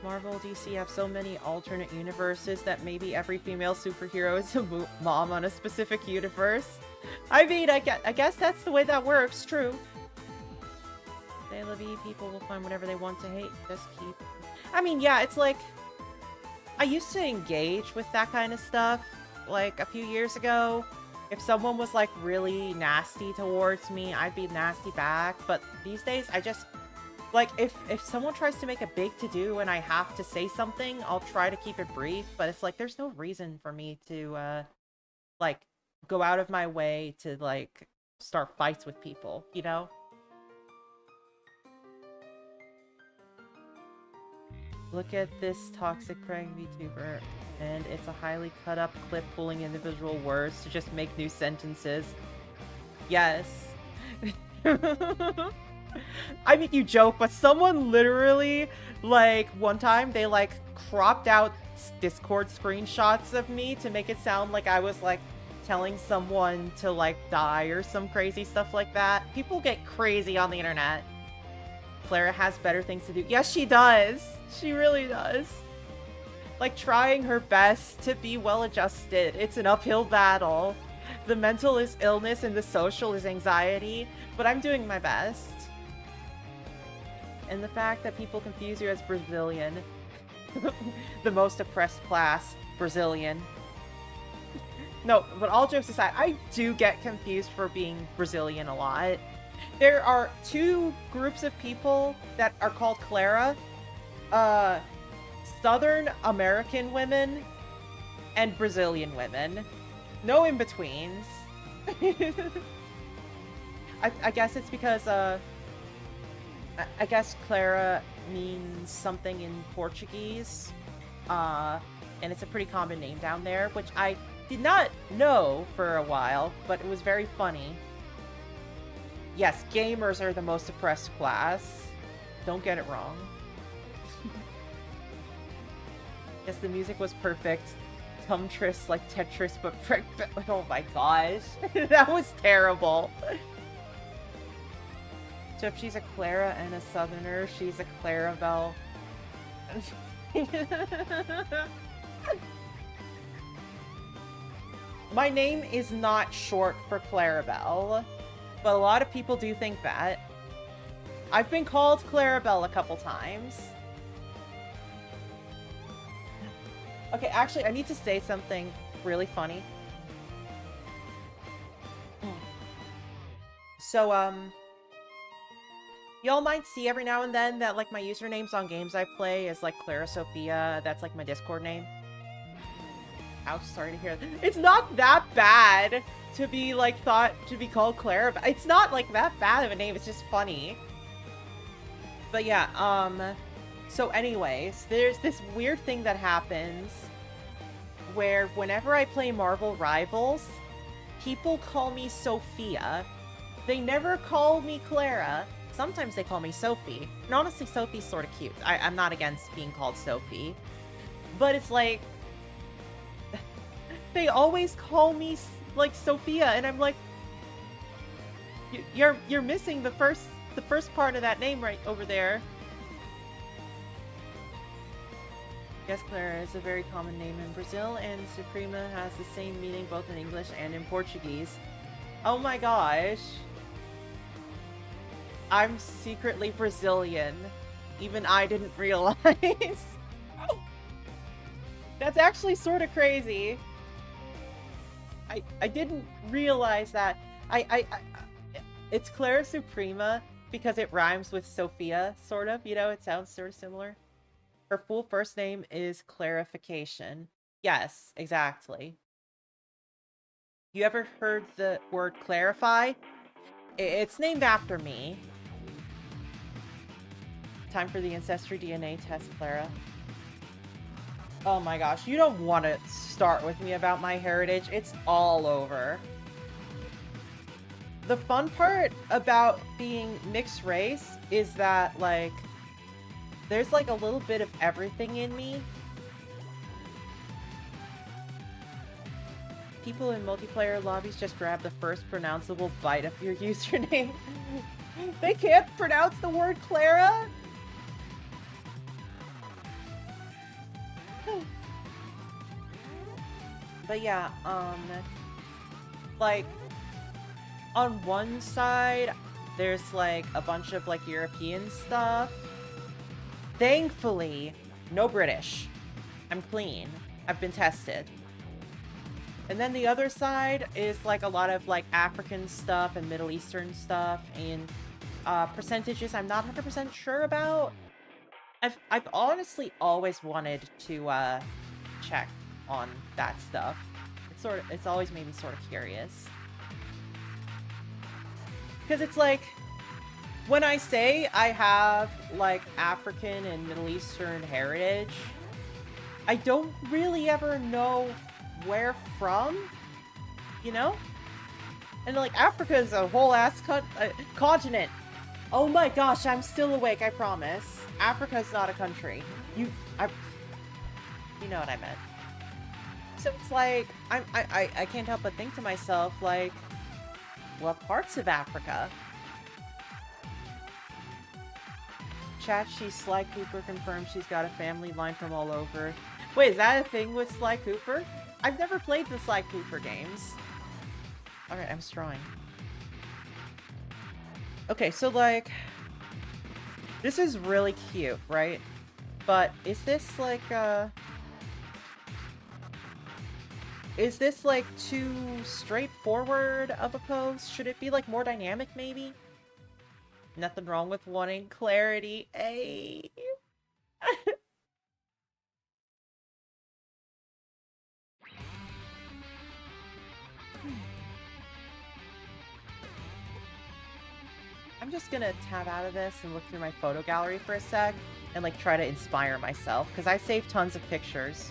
Marvel, DC have so many alternate universes that maybe every female superhero is a mom on a specific universe. I mean, I guess that's the way that works, true. Say la vie, people will find whatever they want to hate. Just keep... I mean, yeah, it's like... I used to engage with that kind of stuff, like, a few years ago. If someone was, like, really nasty towards me, I'd be nasty back. But these days, I just... Like, if someone tries to make a big to-do and I have to say something, I'll try to keep it brief, but it's like, there's no reason for me to, like, go out of my way to, like, start fights with people, you know? Look at this toxic prank VTuber, and it's a highly cut-up clip pulling individual words to just make new sentences. Yes. I mean, you joke, but someone literally, like, one time, they, like, cropped out Discord screenshots of me to make it sound like I was, like, telling someone to, like, die or some crazy stuff like that. People get crazy on the internet. Clara has better things to do. Yes, she does. She really does. Like, trying her best to be well-adjusted. It's an uphill battle. The mental is illness and the social is anxiety, but I'm doing my best. and the fact that people confuse you as Brazilian. The most oppressed class, Brazilian. No, but all jokes aside, I do get confused for being Brazilian a lot. There are two groups of people that are called Clara. Southern American women and Brazilian women. No in-betweens. I guess it's because, I guess Clara means something in Portuguese. And it's a pretty common name down there, which I did not know for a while, but it was very funny. Yes, gamers are the most oppressed class. Don't get it wrong. Yes, the music was perfect. Tumtris like Tetris, but oh my gosh. That was terrible. So if she's a Clara and a Southerner, she's a Clarabelle. My name is not short for Clarabelle, but a lot of people do think that. I've been called Clarabelle a couple times. Okay, actually, I need to say something really funny. So, y'all might see every now and then that, like, my usernames on games I play is, like, Clara Sophia. That's, like, my Discord name. Ouch, sorry to hear that. It's not that bad to be, like, thought to be called Clara. It's not, like, that bad of a name. It's just funny. But yeah, so anyways, there's this weird thing that happens where whenever I play Marvel Rivals, people call me Sophia. They never call me Clara. Sometimes they call me Sophie. And honestly, Sophie's sort of cute. I'm not against being called Sophie. But it's like... they always call me, like, Sophia, and I'm like... You're missing the first part of that name right over there. Yes, Clara is a very common name in Brazil, and Suprema has the same meaning both in English and in Portuguese. Oh my gosh. I'm secretly Brazilian. Even I didn't realize. That's actually sort of crazy. I didn't realize that. It's Clara Suprema because it rhymes with Sophia, sort of. You know, it sounds sort of similar. Her full first name is Clarification. Yes, exactly. You ever heard the word clarify? It's named after me. Time for the Ancestry DNA test, Clara. Oh my gosh, you don't want to start with me about my heritage. It's all over. The fun part about being mixed race is that, like, there's, like, a little bit of everything in me. People in multiplayer lobbies just grab the first pronounceable byte of your username. They can't pronounce the word Clara? But yeah, like, on one side, there's, like, a bunch of, like, European stuff. Thankfully, no British. I'm clean. I've been tested. And then the other side is, like, a lot of, like, African stuff and Middle Eastern stuff, and percentages I'm not 100% sure about. I've honestly always wanted to check on that stuff. It's always made me sort of curious. Because it's like, when I say I have, like, African and Middle Eastern heritage, I don't really ever know where from, you know? And, like, Africa is a whole ass continent. Oh my gosh, I'm still awake, I promise. Africa is not a country. You know what I meant. So it's like, I can't help but think to myself, like, what parts of Africa? Chat, she's Sly Cooper, confirmed she's got a family line from all over. Wait, is that a thing with Sly Cooper? I've never played the Sly Cooper games. Alright, I'm strong. Okay, so, like, This is really cute, right? But is this like is this like too straightforward of a pose? Should it be like more dynamic maybe? Nothing wrong with wanting clarity. Hey. I'm just gonna tab out of this and look through my photo gallery for a sec and like try to inspire myself because I saved tons of pictures.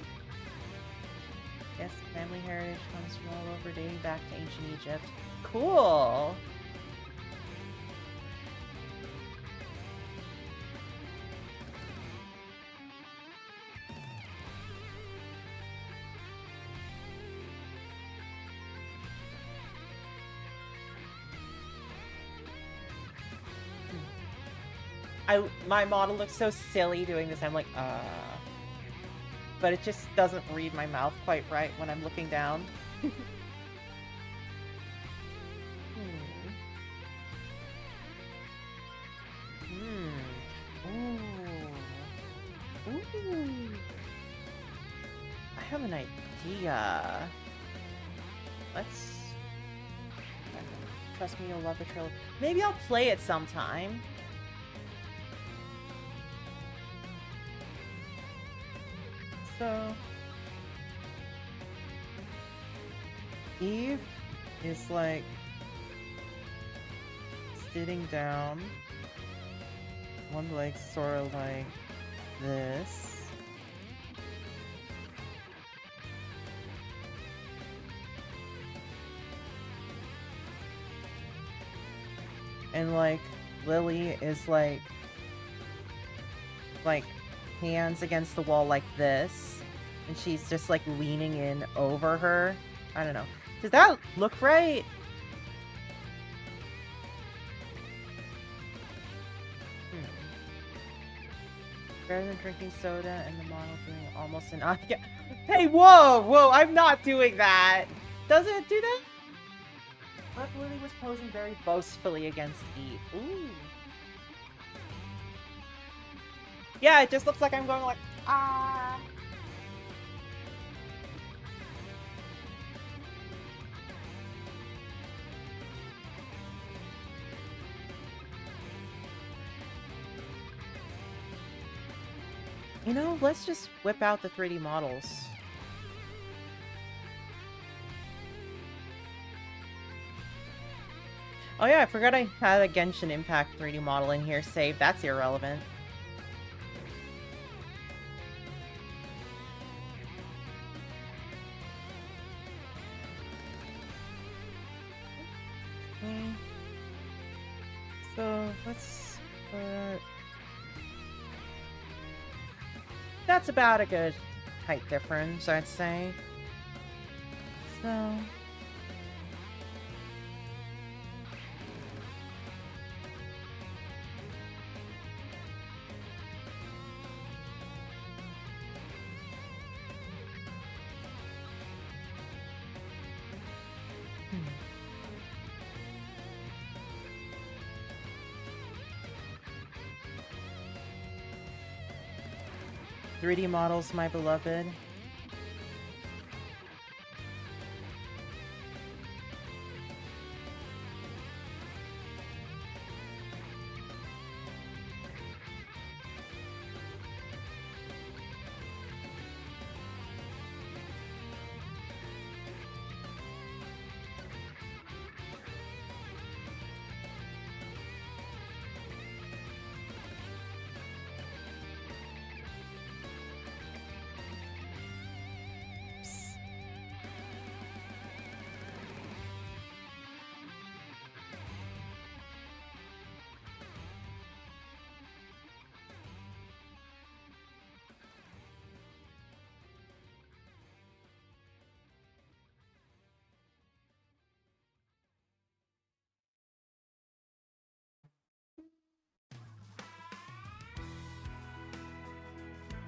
Yes, family heritage comes from all over, dating back to ancient Egypt. Cool. My model looks so silly doing this. I'm like, but it just doesn't read my mouth quite right when I'm looking down. Ooh. I have an idea. Let's... Trust me, you'll love the trilogy. Maybe I'll play it sometime. So... Eve is like... sitting down. One leg sort of like this. And like Lily is like hands against the wall like this, and she's just like leaning in over her. I don't know. Does that look right? Better than drinking soda and the model doing almost an Hey, whoa, I'm not doing that. Does it do that? But Lily was posing very boastfully against Eve. Ooh. Yeah, it just looks like I'm going like, ah. You know, let's just whip out the 3D models. Oh yeah, I forgot I had a Genshin Impact 3D model in here saved. That's irrelevant. Okay. So, let's... that's about a good height difference, I'd say. So... 3D models, my beloved.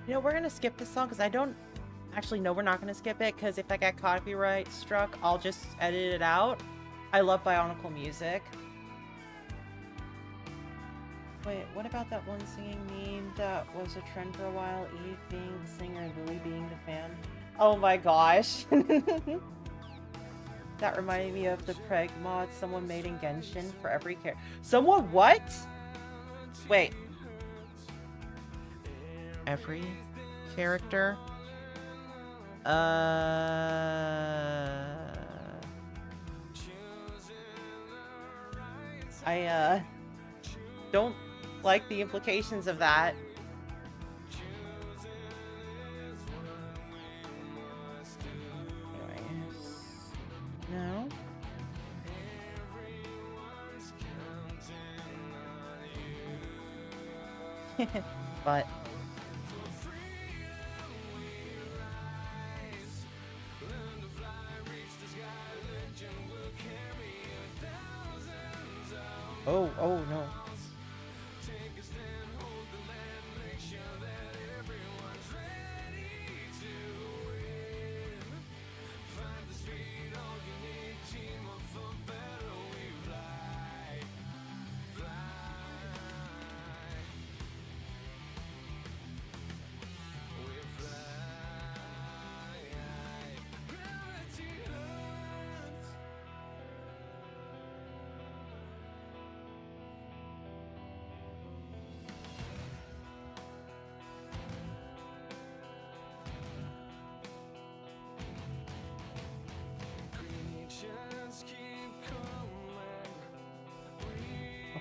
You know, we're gonna skip this song because I don't... Actually, no, we're not gonna skip it because if I get copyright struck, I'll just edit it out. I love Bionicle music. Wait, what about that one singing meme that was a trend for a while? Eve being the singer, Lily being the fan. Oh my gosh. That reminded me of the Preg mod someone made in Genshin for every character. Someone what? Wait. Every character? I don't like the implications of that. No. But oh no.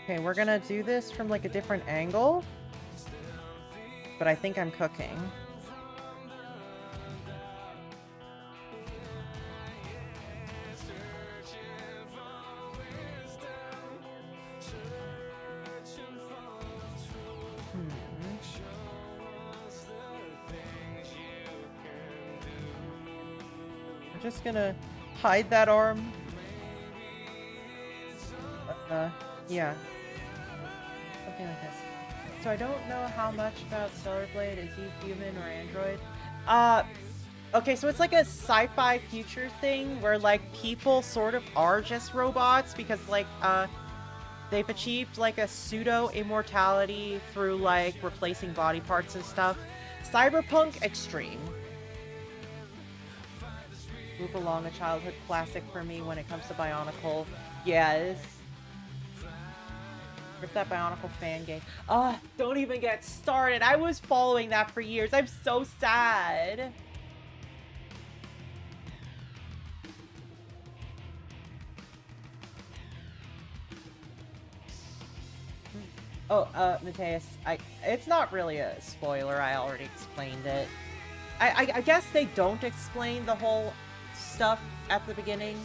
Okay, we're gonna do this from like a different angle, but I think I'm cooking. I'm just gonna hide that arm. Yeah. Something like this. So I don't know how much about Stellar Blade. Is he human or android? Okay, so it's like a sci-fi future thing where like people sort of are just robots because like they've achieved like a pseudo immortality through like replacing body parts and stuff. Cyberpunk Extreme. Move along, a childhood classic for me when it comes to Bionicle. Yes. Rip that Bionicle fan game. Don't even get started. I was following that for years. I'm so sad. Oh, Mateus, it's not really a spoiler. I already explained it. I guess they don't explain the whole stuff at the beginning.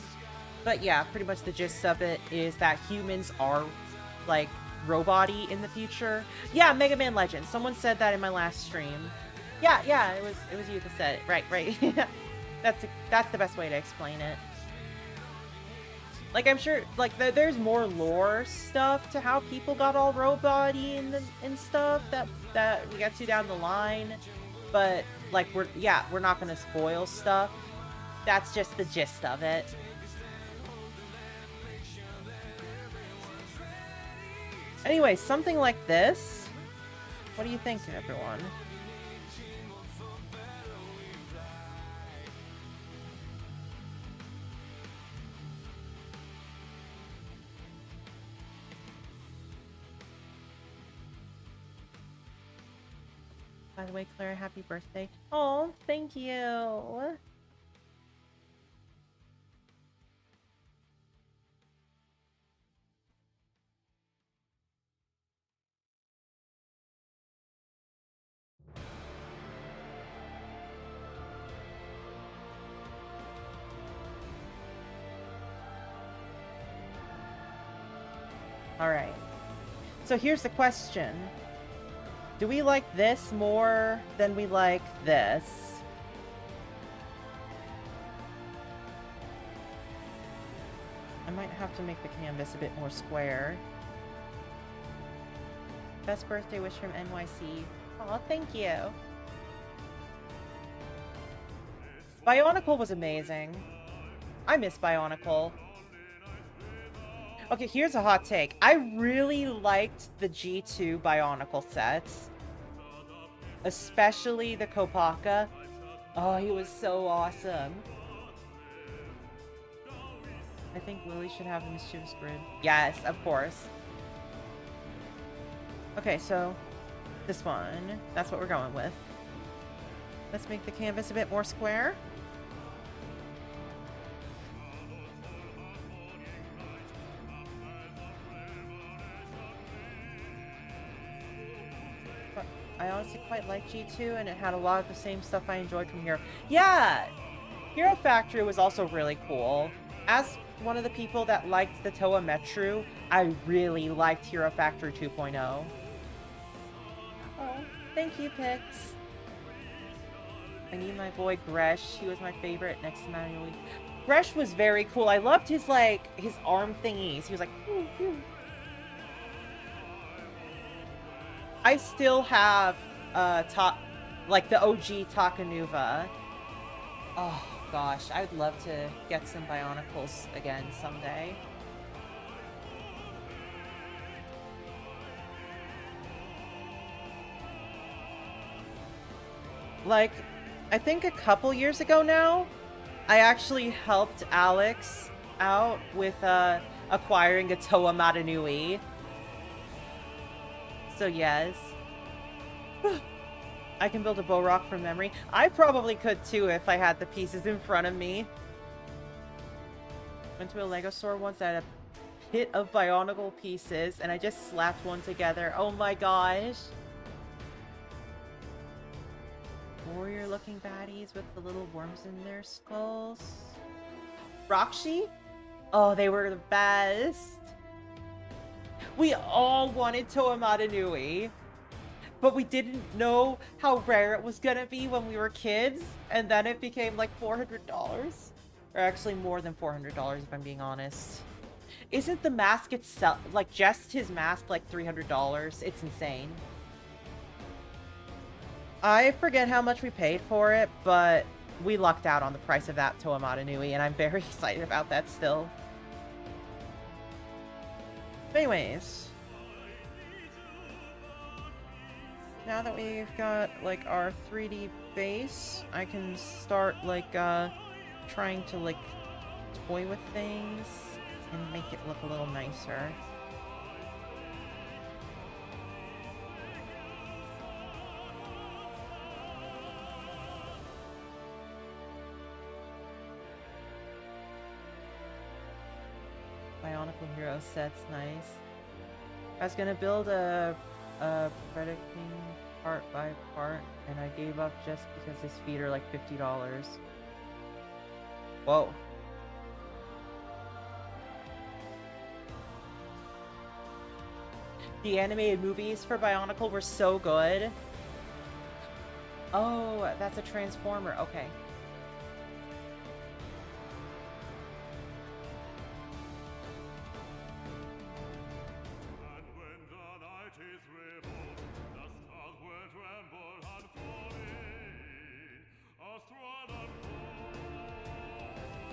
But yeah, pretty much the gist of it is that humans are, like, robot-y in the future. Yeah, Mega Man Legends. Someone said that in my last stream. Yeah, it was you that said it. Right. That's the best way to explain it. Like, I'm sure, like, there's more lore stuff to how people got all robot-y and stuff that we get to down the line. But, like, we're not gonna spoil stuff. That's just the gist of it. Anyway, something like this. What do you think, everyone? By the way, Claire, happy birthday. Oh, thank you. All right. So here's the question. Do we like this more than we like this? I might have to make the canvas a bit more square. Best birthday wish from NYC. Aw, thank you. Bionicle was amazing. I miss Bionicle. Okay, here's a hot take. I really liked the G2 Bionicle sets. Especially the Kopaka. Oh, he was so awesome. I think Lily should have a mischievous grid. Yes, of course. Okay, so this one. That's what we're going with. Let's make the canvas a bit more square. But I honestly quite like G2, and it had a lot of the same stuff I enjoyed from here. Yeah! Hero Factory was also really cool. As one of the people that liked the Toa Metru, I really liked Hero Factory 2.0. Oh, thank you, Pix. I need my boy Gresh. He was my favorite next to Manuel. Gresh was very cool. I loved his, like, his arm thingies. He was like, phew, phew. I still have, like, the OG Takanuva. Oh, gosh. I would love to get some Bionicles again someday. Like, I think a couple years ago now, I actually helped Alex out with acquiring a Toa Matanui. So yes. I can build a bow rock from memory. I probably could too if I had the pieces in front of me. Went to a Lego store once that had a pit of Bionicle pieces and I just slapped one together. Oh my gosh. Warrior looking baddies with the little worms in their skulls. Rockshi? Oh, they were the best. We all wanted Toa Matanui, but we didn't know how rare it was gonna be when we were kids, and then it became like $400. Or actually more than $400 if I'm being honest. Isn't the mask itself, like just his mask, like $300? It's insane. I forget how much we paid for it, but we lucked out on the price of that Toa Matanui, and I'm very excited about that still. Anyways. Now that we've got, like, our 3D base, I can start, like, trying to, like, toy with things and make it look a little nicer. Bionicle Hero set's nice. I was gonna build a Predaking part by part, and I gave up just because his feet are like $50. Whoa. The animated movies for Bionicle were so good. Oh, that's a Transformer. Okay.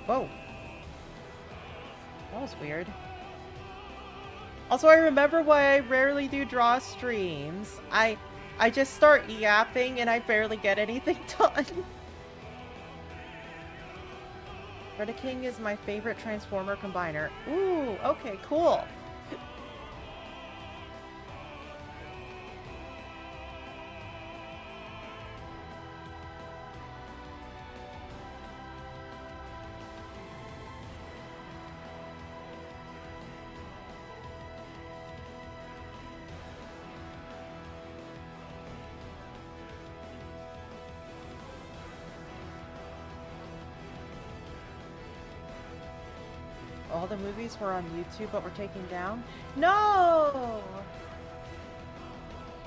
Whoa. That was weird. Also, I remember why I rarely do draw streams. I just start yapping and I barely get anything done. Predaking is my favorite Transformer combiner. Ooh, okay, cool. All the movies were on YouTube but were taken down? No!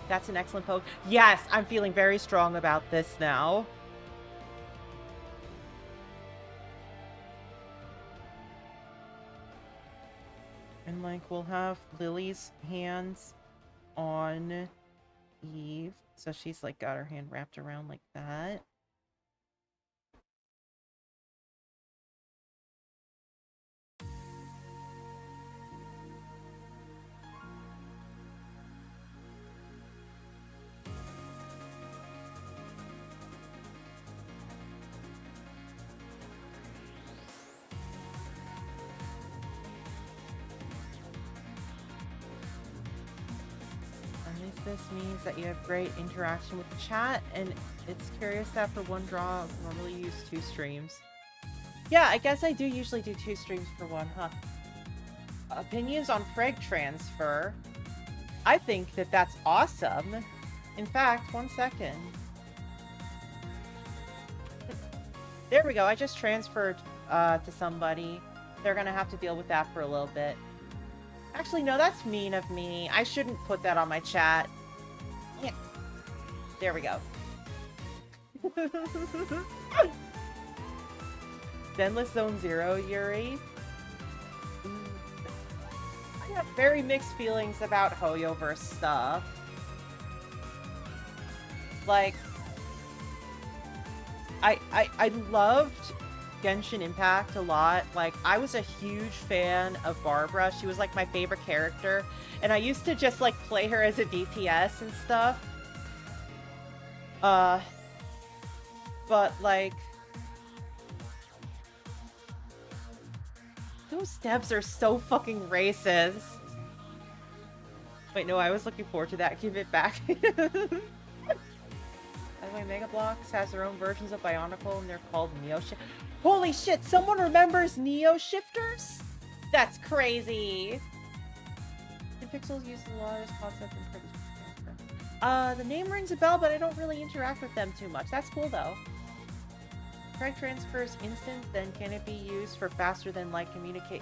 That's an excellent poke. Yes, I'm feeling very strong about this now. And, like, we'll have Lily's hands on Eve. So she's, like, got her hand wrapped around like that. this means that you have great interaction with the chat, and it's curious that for one draw, normally you use 2 streams. Yeah, I guess I do usually do 2 streams for one, huh? Opinions on frag transfer. I think that that's awesome. In fact, 1 second. There we go. I just transferred to somebody. They're gonna have to deal with that for a little bit. Actually, no, that's mean of me. I shouldn't put that on my chat. Yeah. There we go. Zenless Zone Zero, Yuri. I have very mixed feelings about Hoyoverse stuff. Like, I loved Genshin Impact a lot. Like, I was a huge fan of Barbara. She was like my favorite character, and I used to just like play her as a DPS and stuff. But like, those devs are so fucking racist. Wait, no, I was looking forward to that. Give it back. By the way, Mega Bloks has their own versions of Bionicle, and they're called Neo Shift. Holy shit, someone remembers Neo Shifters? That's crazy. Pixels use the largest concept in privilege transfer. The name rings a bell, but I don't really interact with them too much. That's cool, though. Frag transfer is instant, then can it be used for faster than light communicate?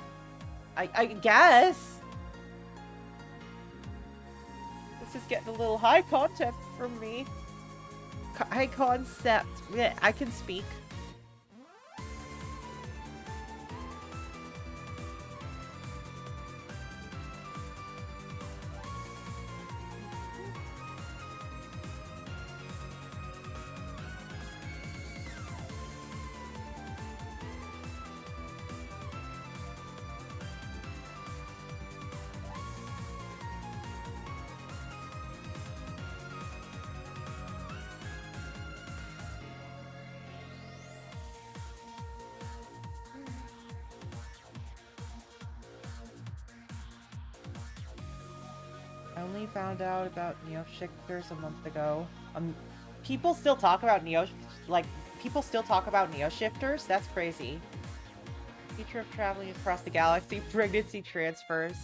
I guess. This is getting a little high concept from me. High concept. Yeah, I can speak. I only found out about Neo Shifters a month ago. People still talk about people still talk about Neo Shifters? That's crazy. Future of traveling across the galaxy, pregnancy transfers.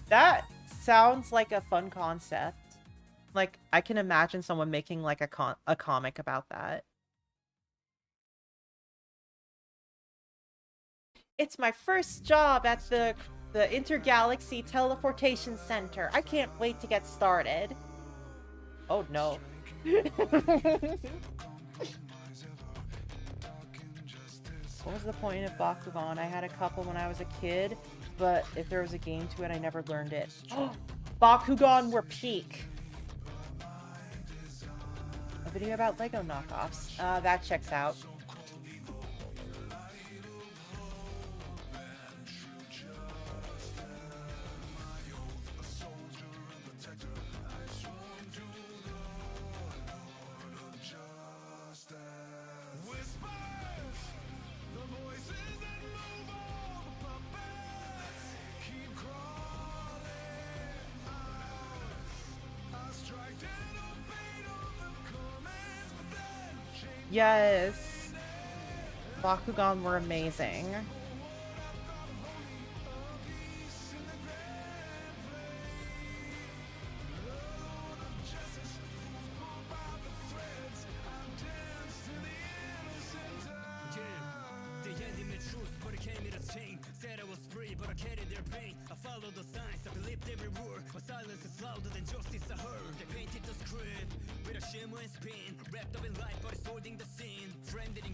That sounds like a fun concept. Like, I can imagine someone making like a comic about that. It's my first job at the Intergalaxy Teleportation Center. I can't wait to get started. Oh no. What was the point of Bakugan? I had a couple when I was a kid, but if there was a game to it, I never learned it. Bakugan were peak. A video about Lego knockoffs. That checks out. Yes. Bakugan were amazing.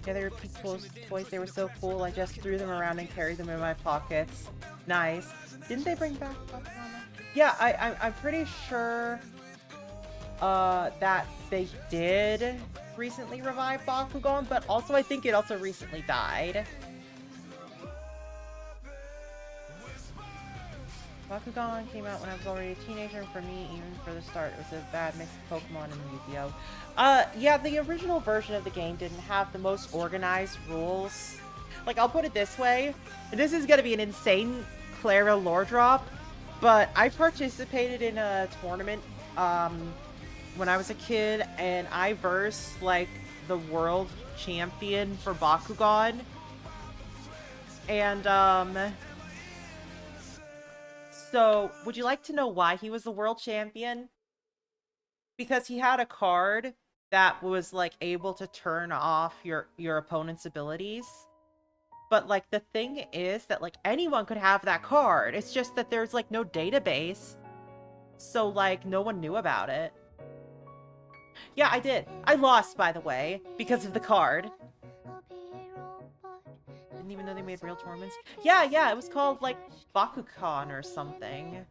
Yeah, they were people's toys. They were so cool. I just threw them around and carried them in my pockets. Nice. Didn't they bring back Bakugan? Yeah, I'm pretty sure that they did recently revive Bakugan, but also I think it also recently died. Bakugan came out when I was already a teenager, and for me, even for the start, it was a bad mix of Pokemon and Yu-Gi-Oh! Yeah, the original version of the game didn't have the most organized rules. Like, I'll put it this way. This is gonna be an insane Clara lore drop, but I participated in a tournament, when I was a kid and I versed like the world champion for Bakugan. And so would you like to know why he was the world champion? Because he had a card that was like able to turn off your opponent's abilities. But like the thing is that like anyone could have that card. It's just that there's like no database. So like no one knew about it. Yeah, I did. I lost, by the way, because of the card. Didn't even know they made real tournaments. Yeah, it was called like Bakugan or something.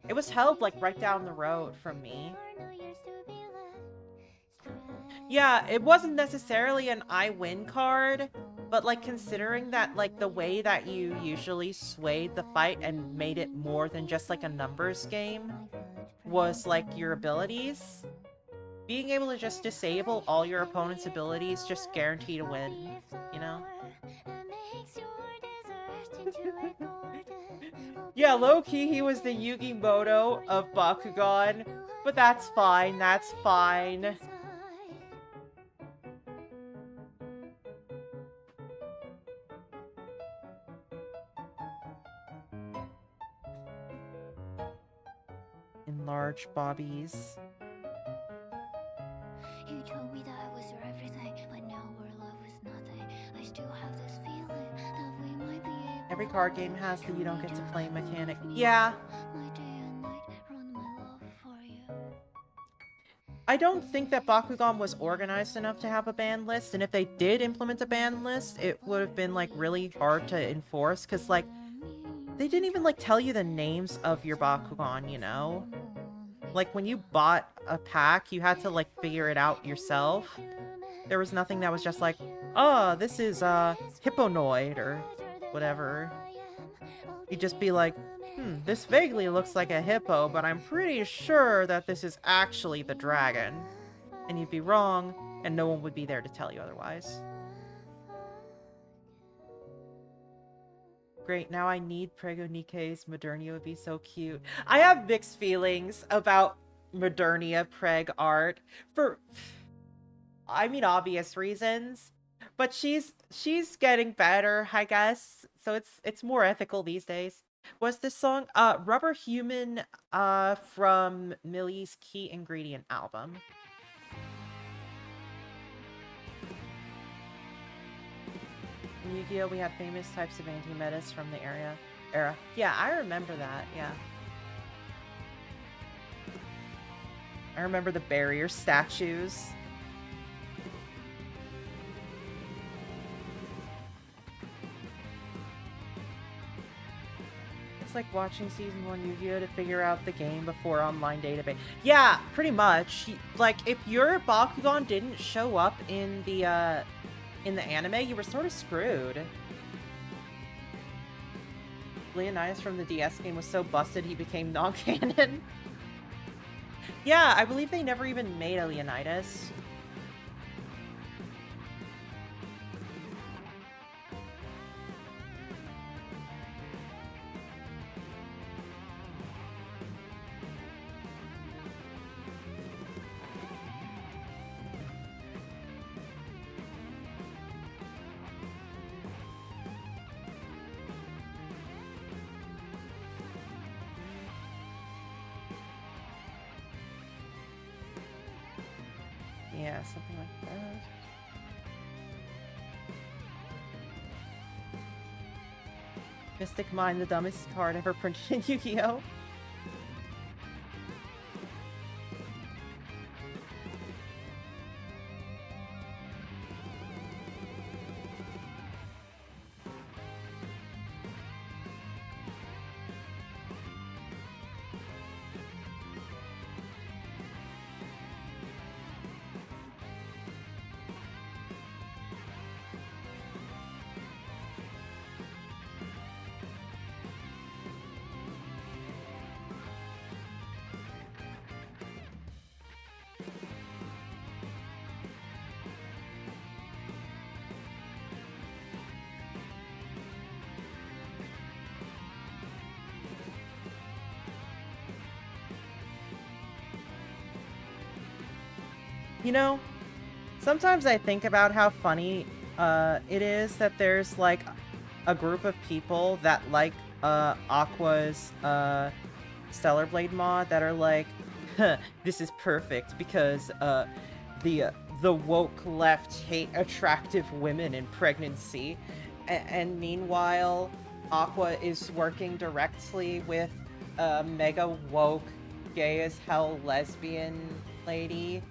It was held like right down the road from me. Yeah, it wasn't necessarily an I win card, but like considering that like the way that you usually swayed the fight and made it more than just like a numbers game was like your abilities. Being able to just disable all your opponent's abilities just guaranteed a win, you know? Yeah, low-key, he was the Yugimoto of Bakugan, but that's fine, that's fine. Enlarge Bobbies. You told me that I was your everything, but now we're love is nothing. I still have this feeling that we might be able. Every card game has the you don't get to play mechanic. Yeah. My day and night run my love for you. I don't think that Bakugan was organized enough to have a ban list, and if they did implement a ban list, it would have been like really hard to enforce, because like they didn't even like tell you the names of your Bakugan, you know? Like when you bought a pack, you had to like figure it out yourself. There was nothing that was just like, oh, this is Hipponoid or whatever. You'd just be like, this vaguely looks like a hippo, but I'm pretty sure that this is actually the dragon. And you'd be wrong, and no one would be there to tell you otherwise. Great, now I need Prego Nikke's Modernia would be so cute. I have mixed feelings about Modernia Preg art for, I mean, obvious reasons. But she's getting better, I guess. So it's more ethical these days. Was this song Rubber Human from Millie's Key Ingredient album. In Yu-Gi-Oh! We had famous types of anti-metas from the era. Yeah, I remember that, yeah. I remember the barrier statues. It's like watching season 1 Yu-Gi-Oh! To figure out the game before online database. Yeah, pretty much. Like, if your Bakugan didn't show up in the anime, you were sort of screwed. Leonidas from the DS game was so busted he became non-canon. Yeah, I believe they never even made a Leonidas. Yeah, something like that. Mystic Mind, the dumbest card ever printed in Yu-Gi-Oh! You know, sometimes I think about how funny it is that there's like a group of people that like Aqua's Stellar Blade mod that are like, huh, this is perfect because the woke left hate attractive women in pregnancy, and meanwhile Aqua is working directly with a mega woke gay as hell lesbian lady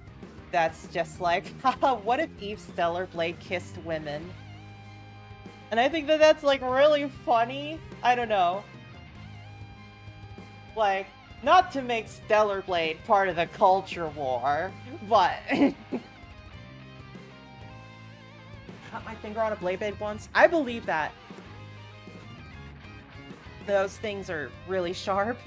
that's just like, haha, what if Eve Stellar Blade kissed women? And I think that that's like really funny. I don't know. Like, not to make Stellar Blade part of the culture war, but cut my finger on a blade once. I believe that. Those things are really sharp.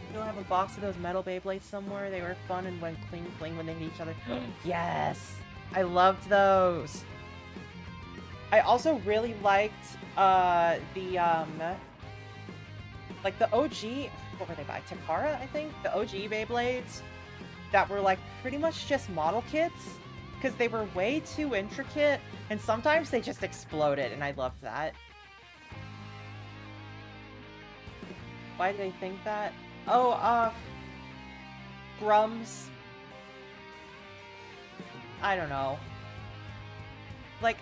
You don't have a box of those metal Beyblades somewhere? They were fun and went cling cling when they hit each other. Yes! I loved those. I also really liked like the OG, what were they by? Takara, I think? The OG Beyblades that were like pretty much just model kits because they were way too intricate and sometimes they just exploded and I loved that. Why do they think that? Oh, Grums. I don't know. Like,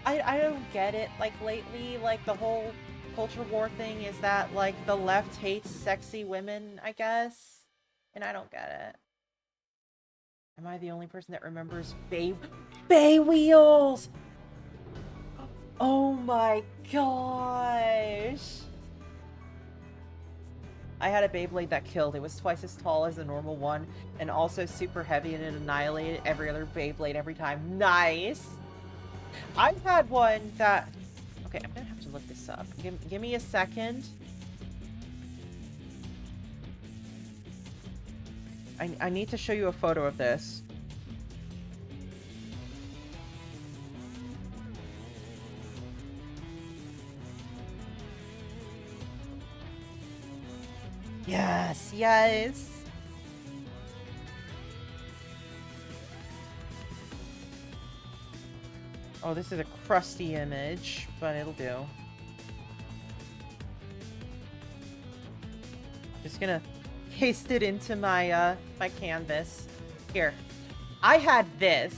I don't get it. Like, lately, like, the whole culture war thing is that, like, the left hates sexy women, I guess? And I don't get it. Am I the only person that remembers Bay Wheels? Oh my gosh! I had a Beyblade that killed. It was twice as tall as the normal one, and also super heavy, and it annihilated every other Beyblade every time. Nice! I've had one that... Okay, I'm gonna have to look this up. Give me a second. I need to show you a photo of this. Yes, yes. Oh, this is a crusty image, but it'll do. Just gonna paste it into my my canvas. Here. I had this.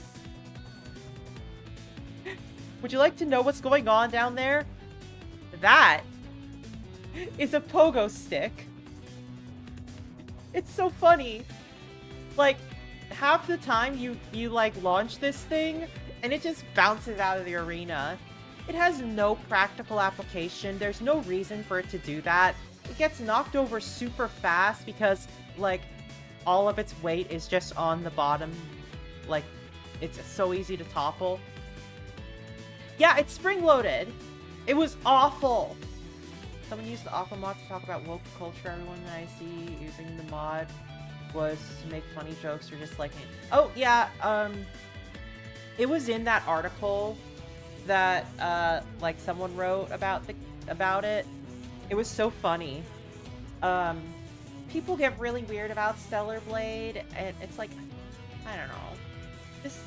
Would you like to know what's going on down there? That is a pogo stick. It's so funny. Like, half the time you like launch this thing and it just bounces out of the arena. It has no practical application. There's no reason for it to do that. It gets knocked over super fast because, like, all of its weight is just on the bottom. Like, it's so easy to topple. Yeah, it's spring-loaded. It was awful. Someone used the Aqua mod to talk about woke culture. Everyone that I see using the mod was to make funny jokes or just like me. Oh, yeah, it was in that article that, like, someone wrote about it. It was so funny. People get really weird about Stellar Blade, and it's like, I don't know. Just...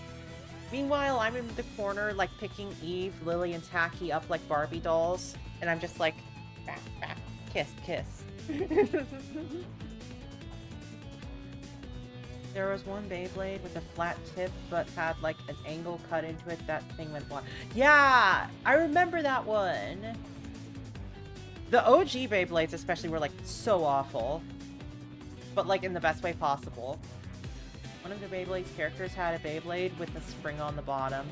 Meanwhile, I'm in the corner, like, picking Eve, Lily, and Tacky up like Barbie dolls, and I'm just like, kiss, kiss. There was one Beyblade with a flat tip, but had, like, an angle cut into it. That thing went blind. Yeah! I remember that one! The OG Beyblades especially were, like, so awful. But, like, in the best way possible. One of the Beyblade's characters had a Beyblade with a spring on the bottom.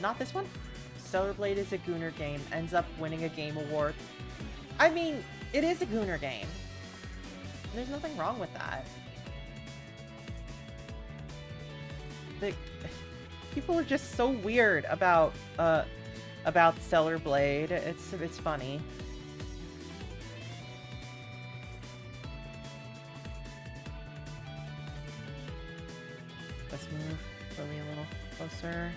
Not this one? Stellar Blade is a Gooner game. Ends up winning a game award. I mean, it is a Gooner game. There's nothing wrong with that. Like, people are just so weird about Stellar Blade. It's funny. Let's move Lily a little closer.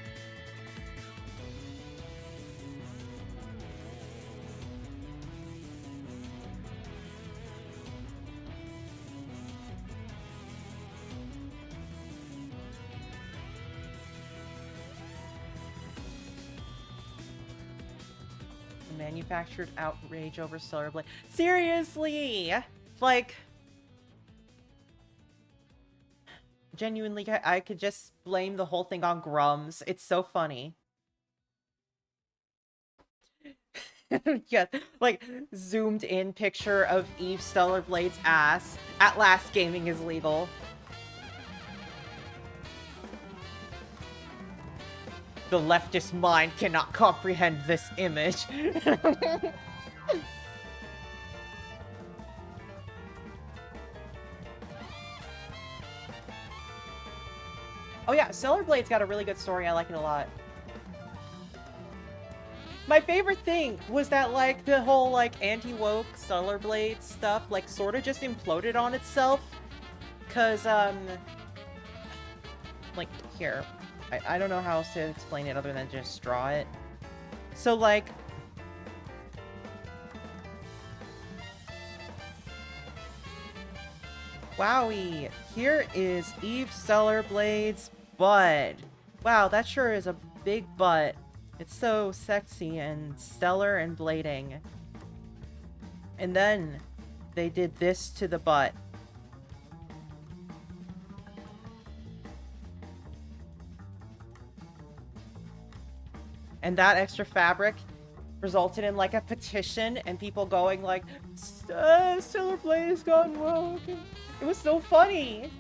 manufactured outrage over Stellar Blade. Seriously! Like, genuinely, I could just blame the whole thing on Grums. It's so funny. Yeah, like, zoomed in picture of Eve Stellar Blade's ass. At last, gaming is legal. The leftist mind cannot comprehend this image. Oh yeah, Stellar Blade's got a really good story. I like it a lot. My favorite thing was that, like, the whole, like, anti-woke Stellar Blade stuff, like, sort of just imploded on itself. Cause, like, here. I don't know how else to explain it other than just draw it. So, like... Wowie! Here is Eve Stellar Blade's butt. Wow, that sure is a big butt. It's so sexy and stellar and blading. And then they did this to the butt. And that extra fabric resulted in, like, a petition and people going, like, Stellar Blade has gone woke. It was so funny.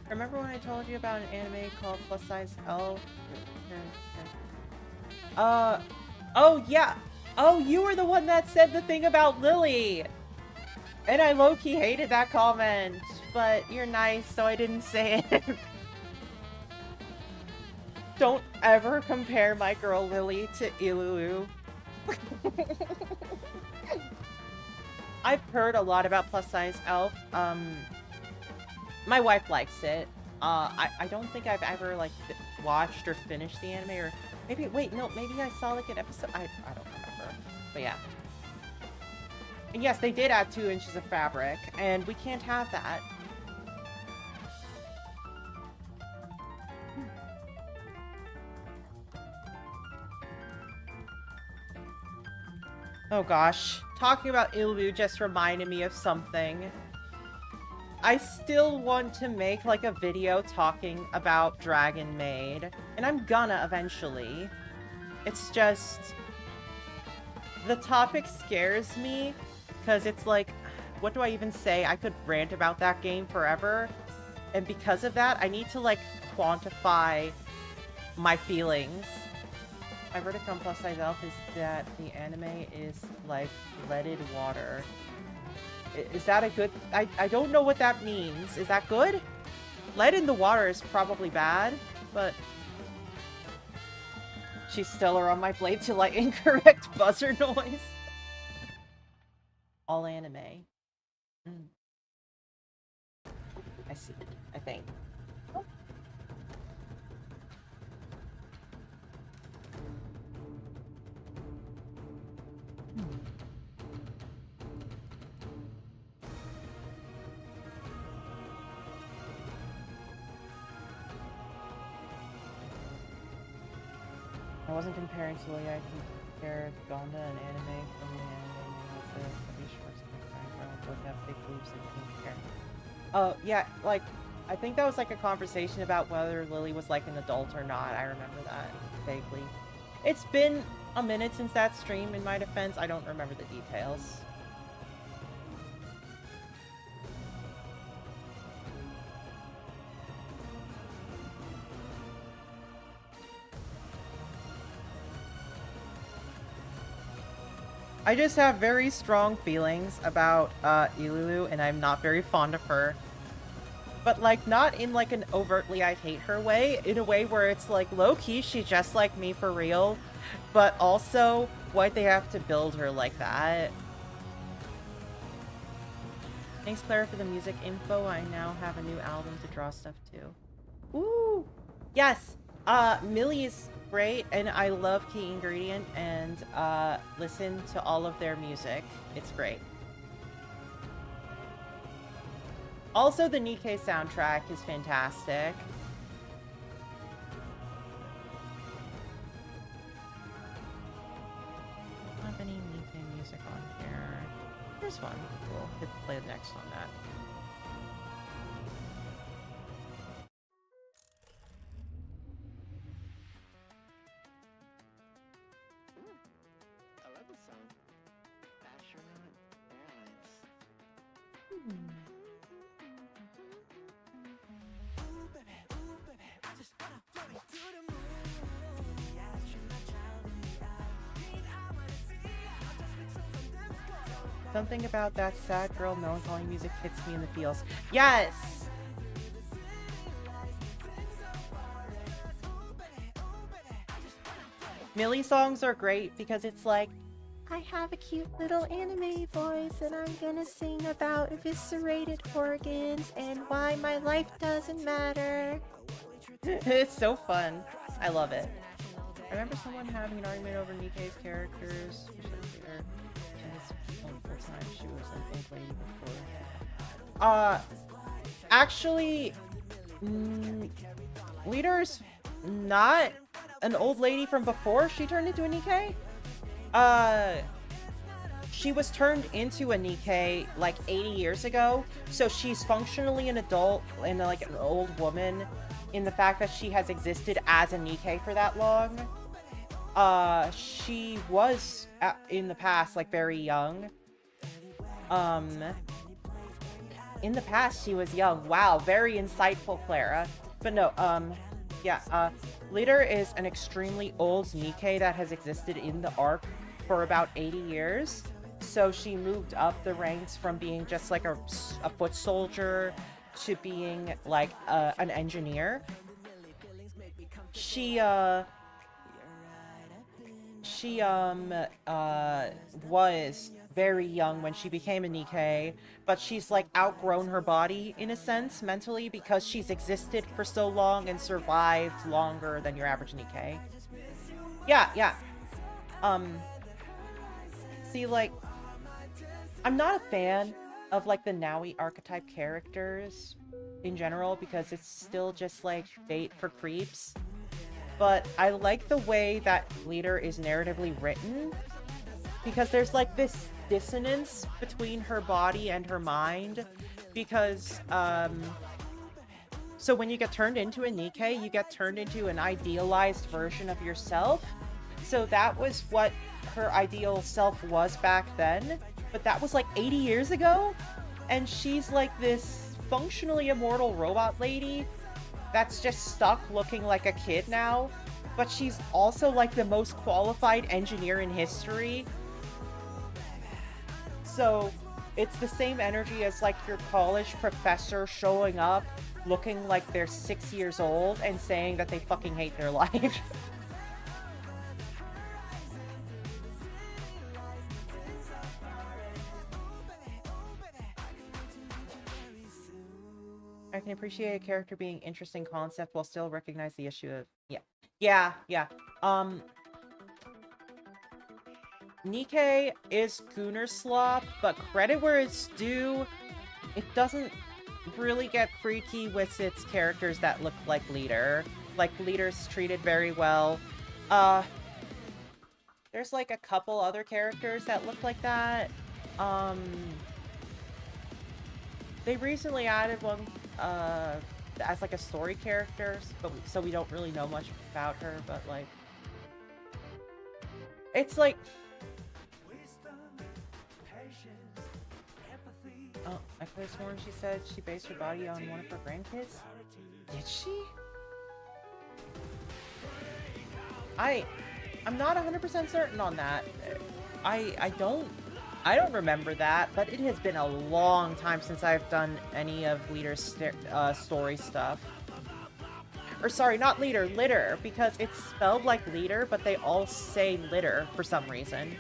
Remember when I told you about an anime called Plus Size Elf? Oh, yeah. Oh, you were the one that said the thing about Lily. And I low-key hated that comment. But you're nice, so I didn't say it. Don't ever compare my girl Lily to Ilulu. I've heard a lot about Plus Size Elf. My wife likes it. I don't think I've ever, like, watched or finished the anime, or maybe, wait, no, maybe I saw, like, an episode. I don't remember. But yeah. And yes, they did add 2 inches of fabric, and we can't have that. Oh gosh, talking about Ilbu just reminded me of something. I still want to make, like, a video talking about Dragon Maid, and I'm gonna eventually. It's just... the topic scares me, because it's like, what do I even say? I could rant about that game forever, and because of that, I need to, like, quantify my feelings. My verdict on Plus Size Elf is that the anime is like leaded water. Is that a good... I don't know what that means. Is that good? Lead in the water is probably bad, but... She's still on my blade to, like, incorrect buzzer noise. All anime. I see. I think. Oh. I wasn't comparing to Lily, I compared Gonda, an anime from the anime with the heavy shorts and both have big boobs and pink hair. Oh, yeah, like, I think that was like a conversation about whether Lily was like an adult or not. I remember that vaguely. It's been a minute since that stream, in my defense. I don't remember the details. I just have very strong feelings about Ilulu, and I'm not very fond of her. But, like, not in, like, an overtly I hate her way, in a way where it's, like, low-key, she's just like me for real, but also, why'd they have to build her like that? Thanks, Claire, for the music info. I now have a new album to draw stuff to. Ooh! Yes! Millie is great, and I love Key Ingredient, and listen to all of their music. It's great. Also, the Nikkei soundtrack is fantastic. this one. We'll hit play next on that. I love this song. Astronaut Airlines. Something about that sad girl melancholy music hits me in the feels. Yes! Millie songs are great because it's like, I have a cute little anime voice and I'm gonna sing about eviscerated organs and why my life doesn't matter. It's so fun. I love it. I remember someone having an argument over Nikkei's characters. Time she was an old lady before. Actually, Leader's not an old lady from before she turned into a Nikkei. She was turned into a Nikkei like 80 years ago, so she's functionally an adult and like an old woman in the fact that she has existed as a Nikkei for that long. She was in the past like very young. In the past she was young. Wow, very insightful, Clara. But no, yeah, Leader is an extremely old Nikkei that has existed in the arc for about 80 years. So she moved up the ranks from being just like a foot soldier to being like an engineer. She was very young when she became a Nikkei, but she's like outgrown her body in a sense mentally because she's existed for so long and survived longer than your average Nikkei. Yeah. See, like, I'm not a fan of like the Naui archetype characters in general because it's still just like bait for creeps. But I like the way that Leader is narratively written because there's like this dissonance between her body and her mind because so when you get turned into a Nikkei, you get turned into an idealized version of yourself. So that was what her ideal self was back then, but that was like 80 years ago, and she's like this functionally immortal robot lady that's just stuck looking like a kid now, but she's also like the most qualified engineer in history. So it's the same energy as like your college professor showing up looking like they're 6 years old and saying that they fucking hate their life. I can appreciate a character being interesting concept while still recognize the issue of... Yeah. Nikkei is Gunner slop, but credit where it's due, it doesn't really get freaky with its characters that look like Leader. Like, Leader's treated very well. There's like a couple other characters that look like that. They recently added one as like a story character, but so we don't really know much about her, but like it's like oh, I could have sworn she said she based her body on one of her grandkids. Did she? I'm not 100% certain on that. I don't remember that, but it has been a long time since I've done any of Leader's story stuff. Or sorry, not Leader, Litter, because it's spelled like Leader, but they all say Litter for some reason.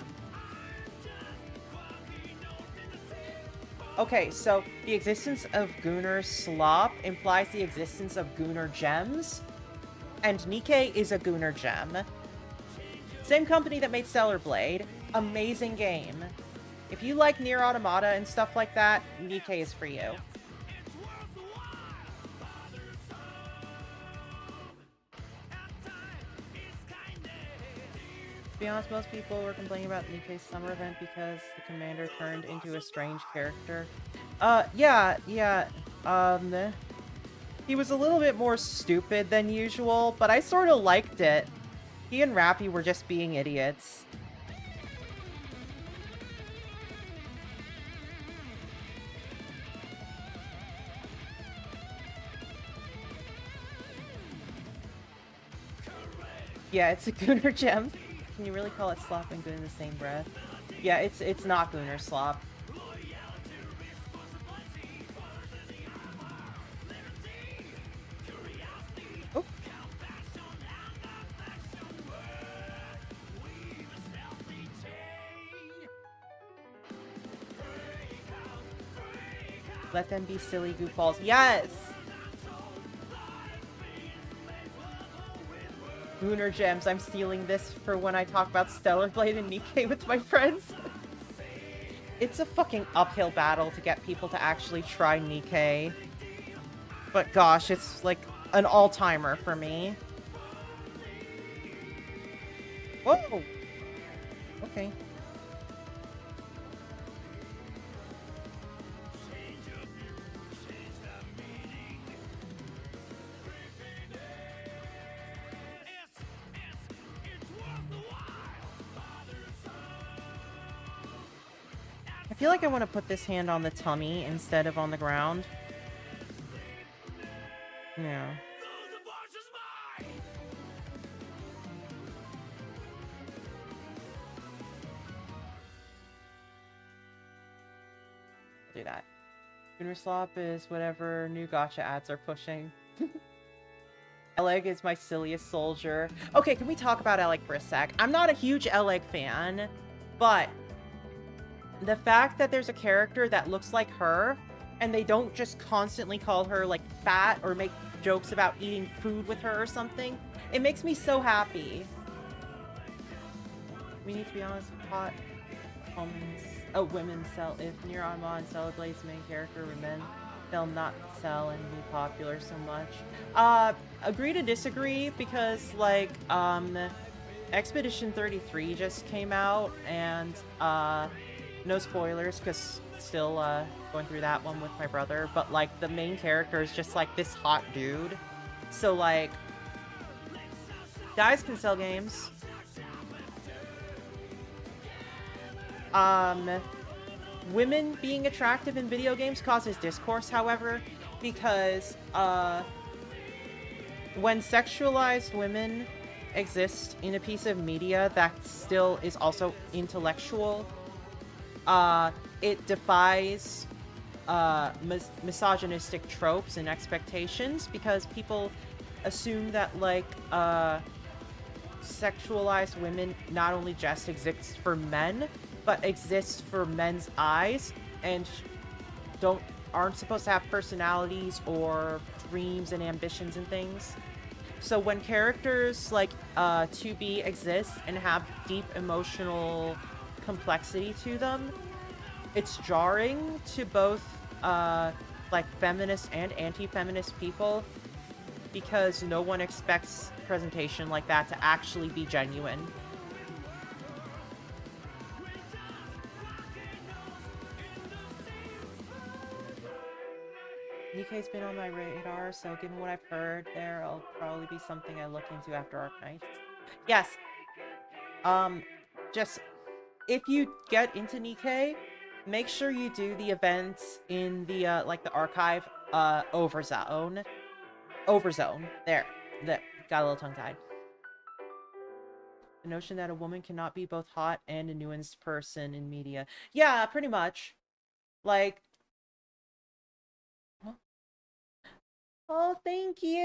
Okay, so the existence of Gunner slop implies the existence of Gunner gems, and Nikkei is a Gunner gem. Same company that made Stellar Blade. Amazing game. If you like Nier Automata and stuff like that, Nikkei is for you. be honest, most people were complaining about Nikkei's summer event because the commander turned into a strange character. Yeah. He was a little bit more stupid than usual, but I sort of liked it. He and Rappy were just being idiots. Yeah, it's a Gooner gem. Can you really call it slop and good in the same breath? Yeah, it's not Gooner slop. Oh. Let them be silly goofballs. Yes! Lunar gems. I'm stealing this for when I talk about Stellar Blade and Nikkei with my friends. It's a fucking uphill battle to get people to actually try Nikkei. But gosh, it's like an all-timer for me. Whoa! Okay. I feel like I want to put this hand on the tummy instead of on the ground. Yeah. Do that. Gooner slop is whatever new gacha ads are pushing. Eleg is my silliest soldier. Okay, can we talk about Eleg for a sec? I'm not a huge Eleg fan, but the fact that there's a character that looks like her, and they don't just constantly call her, like, fat or make jokes about eating food with her or something, it makes me so happy. We need to be honest, hot women sell. If Nier Automata and Stellar Blade's main character were men, they'll not sell and be popular so much. Agree to disagree, because, like, Expedition 33 just came out, and, no spoilers, because still, going through that one with my brother, but, like, the main character is just, like, this hot dude. So, like, guys can sell games. Women being attractive in video games causes discourse, however, because, when sexualized women exist in a piece of media that still is also intellectual, it defies misogynistic tropes and expectations, because people assume that, like, sexualized women not only just exist for men, but exist for men's eyes, and aren't supposed to have personalities or dreams and ambitions and things. So when characters like 2B exist and have deep emotional complexity to them, it's jarring to both like feminist and anti-feminist people, because no one expects presentation like that to actually be genuine. Nikkei's been on my radar, so given what I've heard there, it'll probably be something I look into after Arc Nights. Yes. Just, if you get into Nikkei, make sure you do the events in the, like, the archive, Overzone. Overzone. There. Got a little tongue-tied. The notion that a woman cannot be both hot and a nuanced person in media. Yeah, pretty much. Like... Oh, thank you!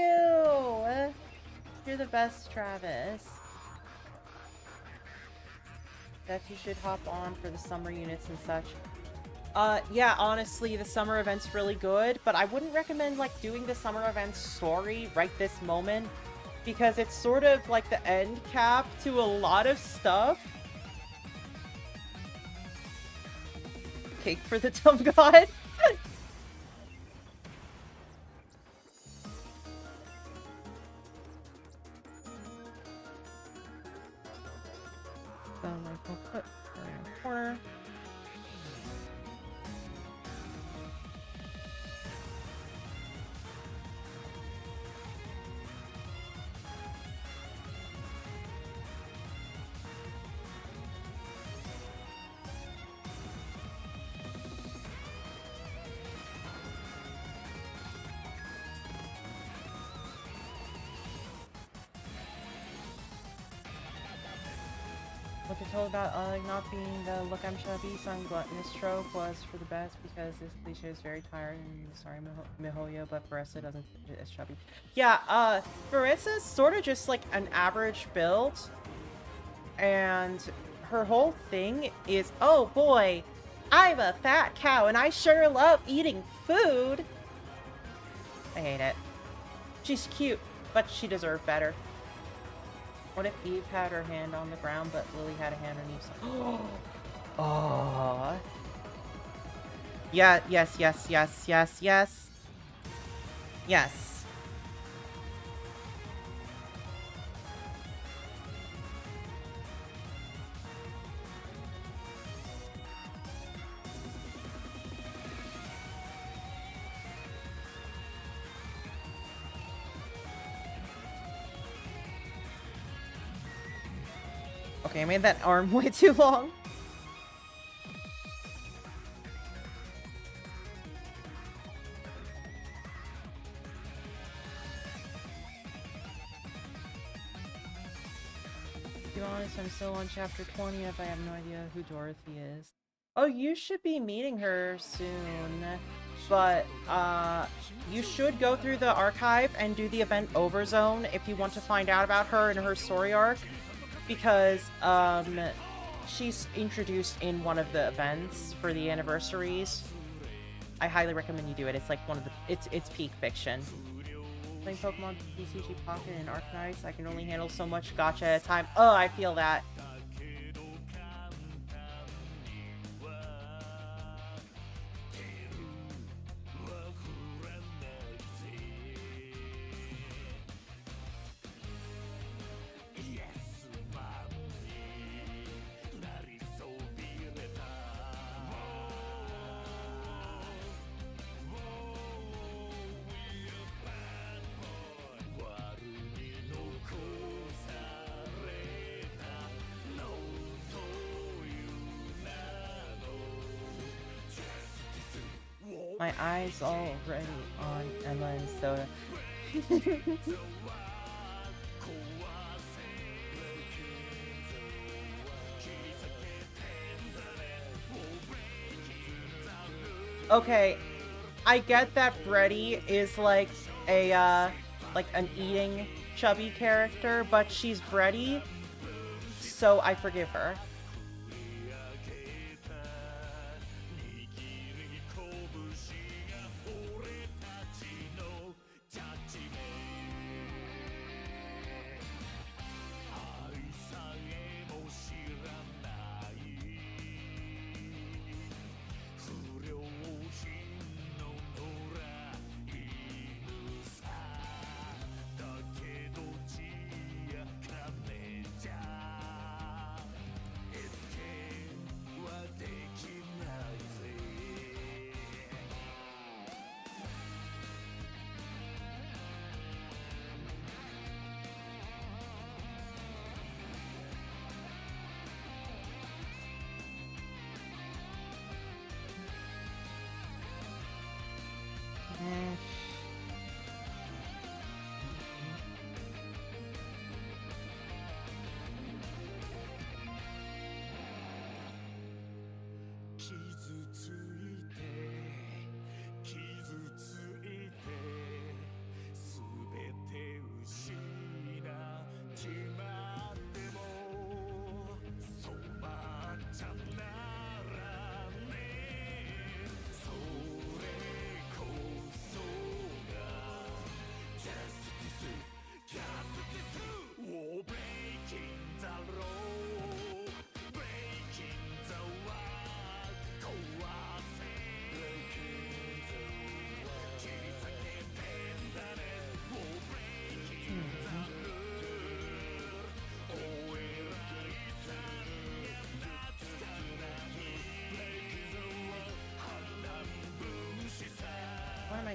You're the best, Travis. That you should hop on for the summer units and such. Yeah, honestly, the summer event's really good, but I wouldn't recommend, like, doing the summer event story right this moment, because it's sort of like the end cap to a lot of stuff. Cake for the dumb god. some like we'll put her in a corner. What they're told about not being the look I'm chubby, some gluttonous trope was for the best because this cliche is very tired and sorry Mihoyo, but Barissa doesn't fit as chubby. Yeah, Barissa's sort of just like an average build, and her whole thing is, oh boy, I'm a fat cow and I sure love eating food. I hate it. She's cute, but she deserved better. What if Eve had her hand on the ground, but Lily had a hand on Eve's? Oh. Yeah, yes. Yes. Okay, I made that arm way too long. To be honest, I'm still on chapter 20 if I have no idea who Dorothy is. Oh, you should be meeting her soon. But, you should go through the archive and do the event Overzone if you want to find out about her and her story arc. Because, she's introduced in one of the events for the anniversaries. I highly recommend you do it. It's like one of the... It's peak fiction. Playing Pokemon TCG Pocket and Arcanines, I can only handle so much gacha at a time. Oh, I feel that. My eyes already on Emma and Soda. Okay, I get that Brady is like a like an eating chubby character, but she's Brady, so I forgive her.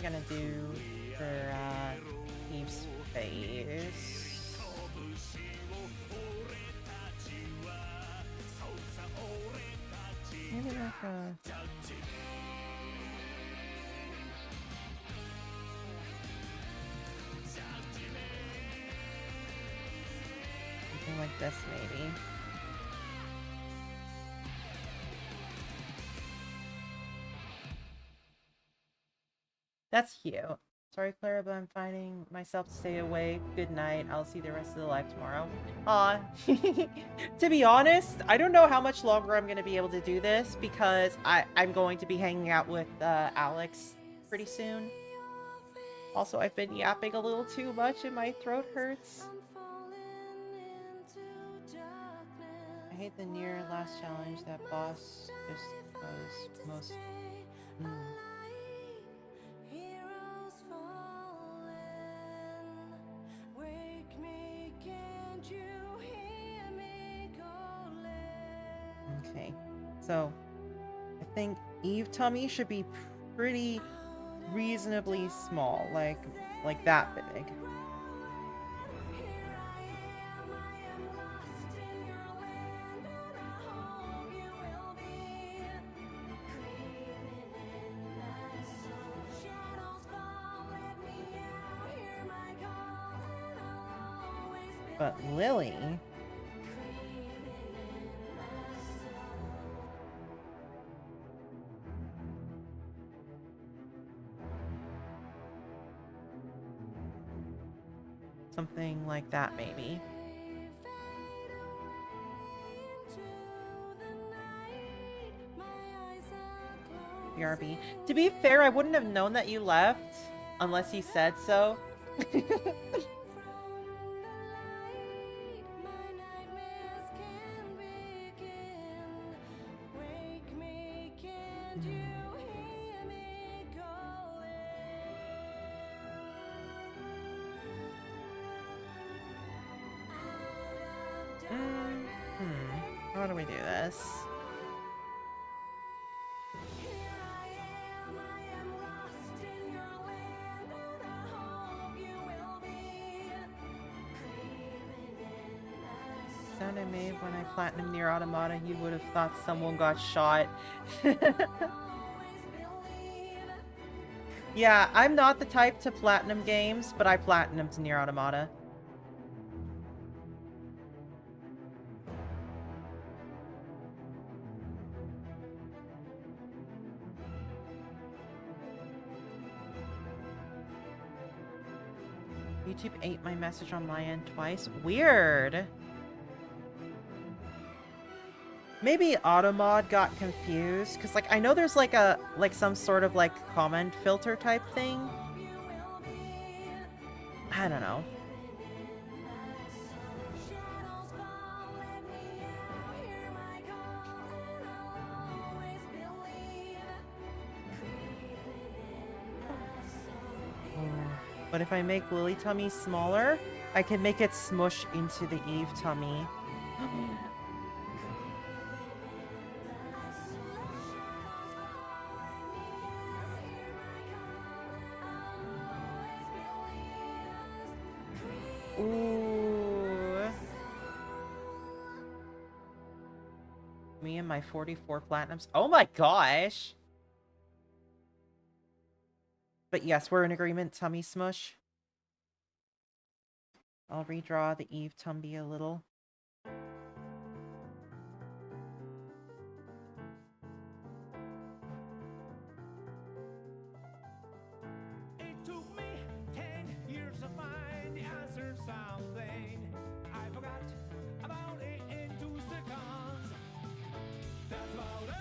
gonna do for Eve's face? Maybe like a... something like this, maybe. That's cute. Sorry, Clara, but I'm finding myself to stay awake. Good night. I'll see the rest of the live tomorrow. Aw. To be honest, I don't know how much longer I'm going to be able to do this because I'm going to be hanging out with Alex pretty soon. Also, I've been yapping a little too much and my throat hurts. I hate the near last challenge. That boss just was most... Okay, so I think Eve tummy should be pretty reasonably small, like that big. But Lily... something like that, maybe. BRB. To be fair, I wouldn't have known that you left unless he said so. How do we do this? Sound I made when I platinum near Automata, you would have thought someone got shot. Yeah, I'm not the type to platinum games, but I platinumed near Automata. YouTube ate my message on my end twice. Weird. Maybe Automod got confused, because like I know there's like a some sort of like comment filter type thing. I don't know. But if I make Lily tummy smaller, I can make it smush into the Eve tummy. Ooh. Me and my 44 platinums. Oh my gosh. But yes, we're in agreement, tummy smush. I'll redraw the Eve tummy a little. It took me 10 years to find the answer something I forgot about it in 2 seconds. That's about it.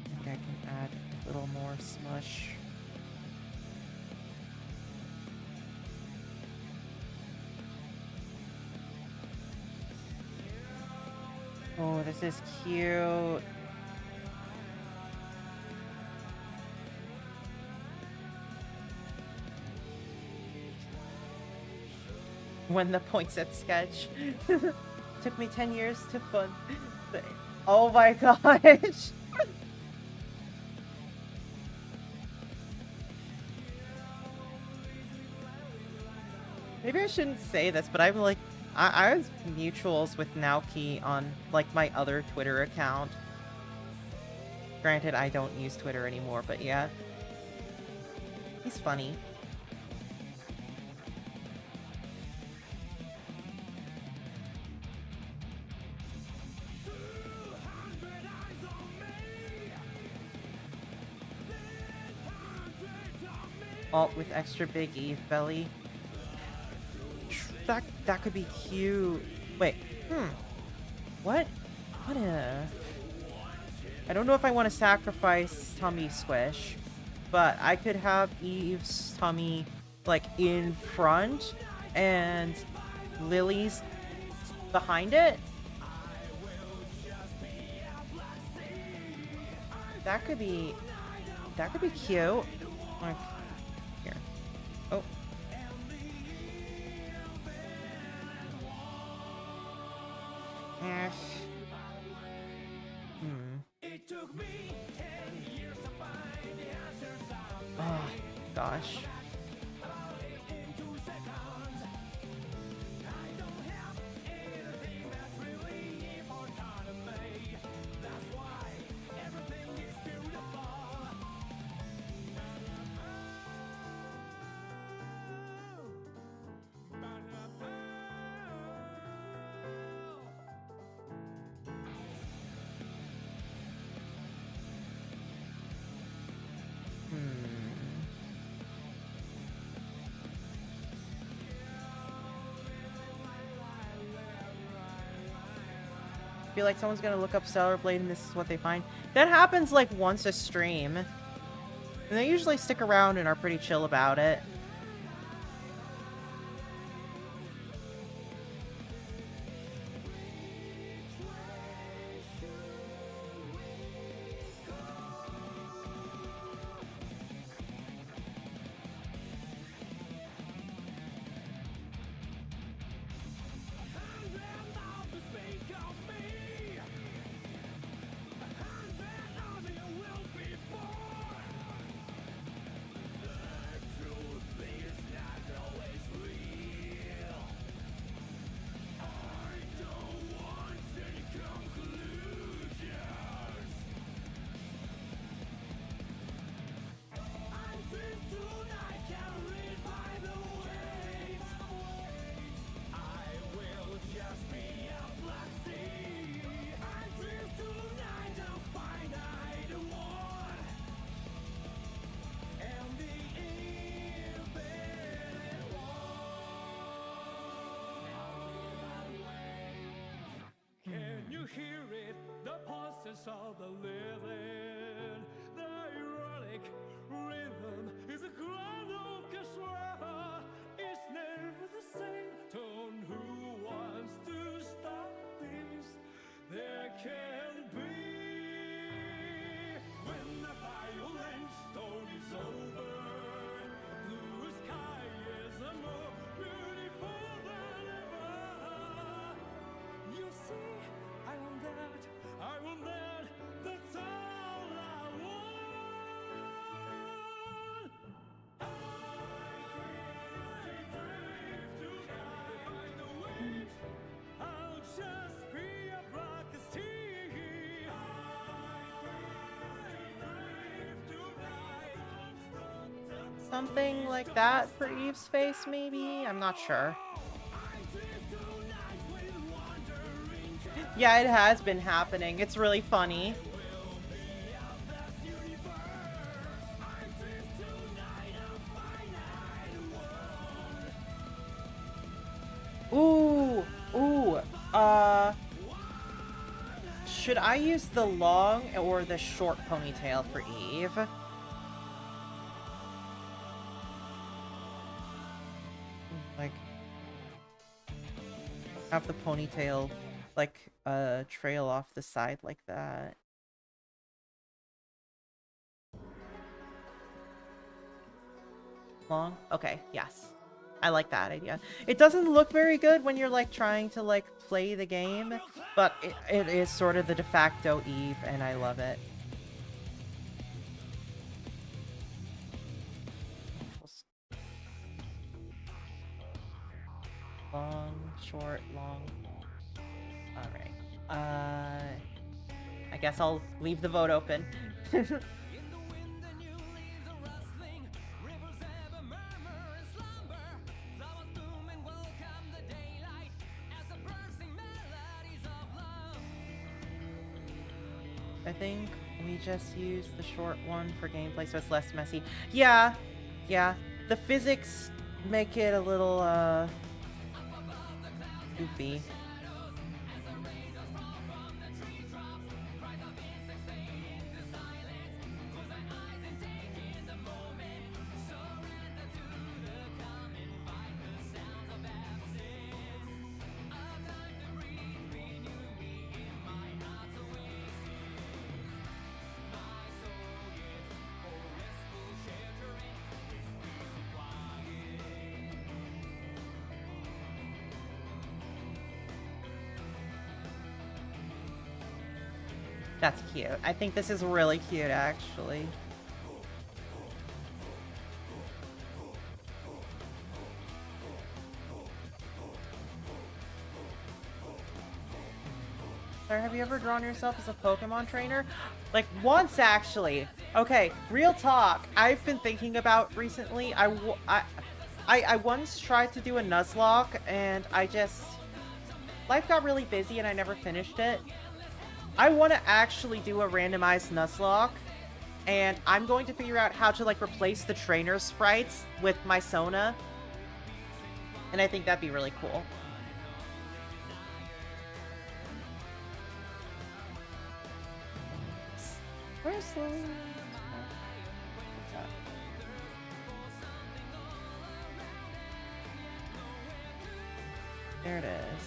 I think I can add a little more smush. Oh, this is cute. When the poinsettia sketch. Took me 10 years to fund. Oh my gosh. Maybe I shouldn't say this, but I'm like, I was mutuals with Naoki on like my other Twitter account. Granted, I don't use Twitter anymore, but yeah. He's funny. Alt with extra big Eve belly. That could be cute. Wait, What? What a... I don't know if I want to sacrifice tummy squish, but I could have Eve's tummy like in front and Lily's behind it. That could be cute. Like, here. Oh. Yes. Oh, gosh. Feel like someone's gonna look up Stellar Blade and this is what they find. That happens like once a stream. And they usually stick around and are pretty chill about it. Hear it, the pulses of the living. The ironic rhythm is a grand orchestra. It's never the same tone. Who wants to stop this? There can be. When the violent stone is over, blue sky is more beautiful than ever. You see, I want that, that's all I want. I drift tonight by the wind. I'll just be a black sea. Something like that for Eve's face, maybe? I'm not sure. Yeah, it has been happening. It's really funny. Ooh, should I use the long or the short ponytail for Eve? Like, have the ponytail, like, trail off the side like that. Long? Okay, yes. I like that idea. It doesn't look very good when you're like trying to like play the game, but it is sort of the de facto Eve, and I love it. Long, short, long. All right. I guess I'll leave the vote open. I think we just use the short one for gameplay so it's less messy. Yeah, yeah. The physics make it a little, goofy. That's cute. I think this is really cute, actually. Sarah, have you ever drawn yourself as a Pokemon trainer? Like, once, actually. Okay, real talk. I've been thinking about recently. I once tried to do a Nuzlocke, and life got really busy, and I never finished it. I want to actually do a randomized Nuzlocke, and I'm going to figure out how to, like, replace the trainer sprites with my Sona. And I think that'd be really cool. Where's the... There it is.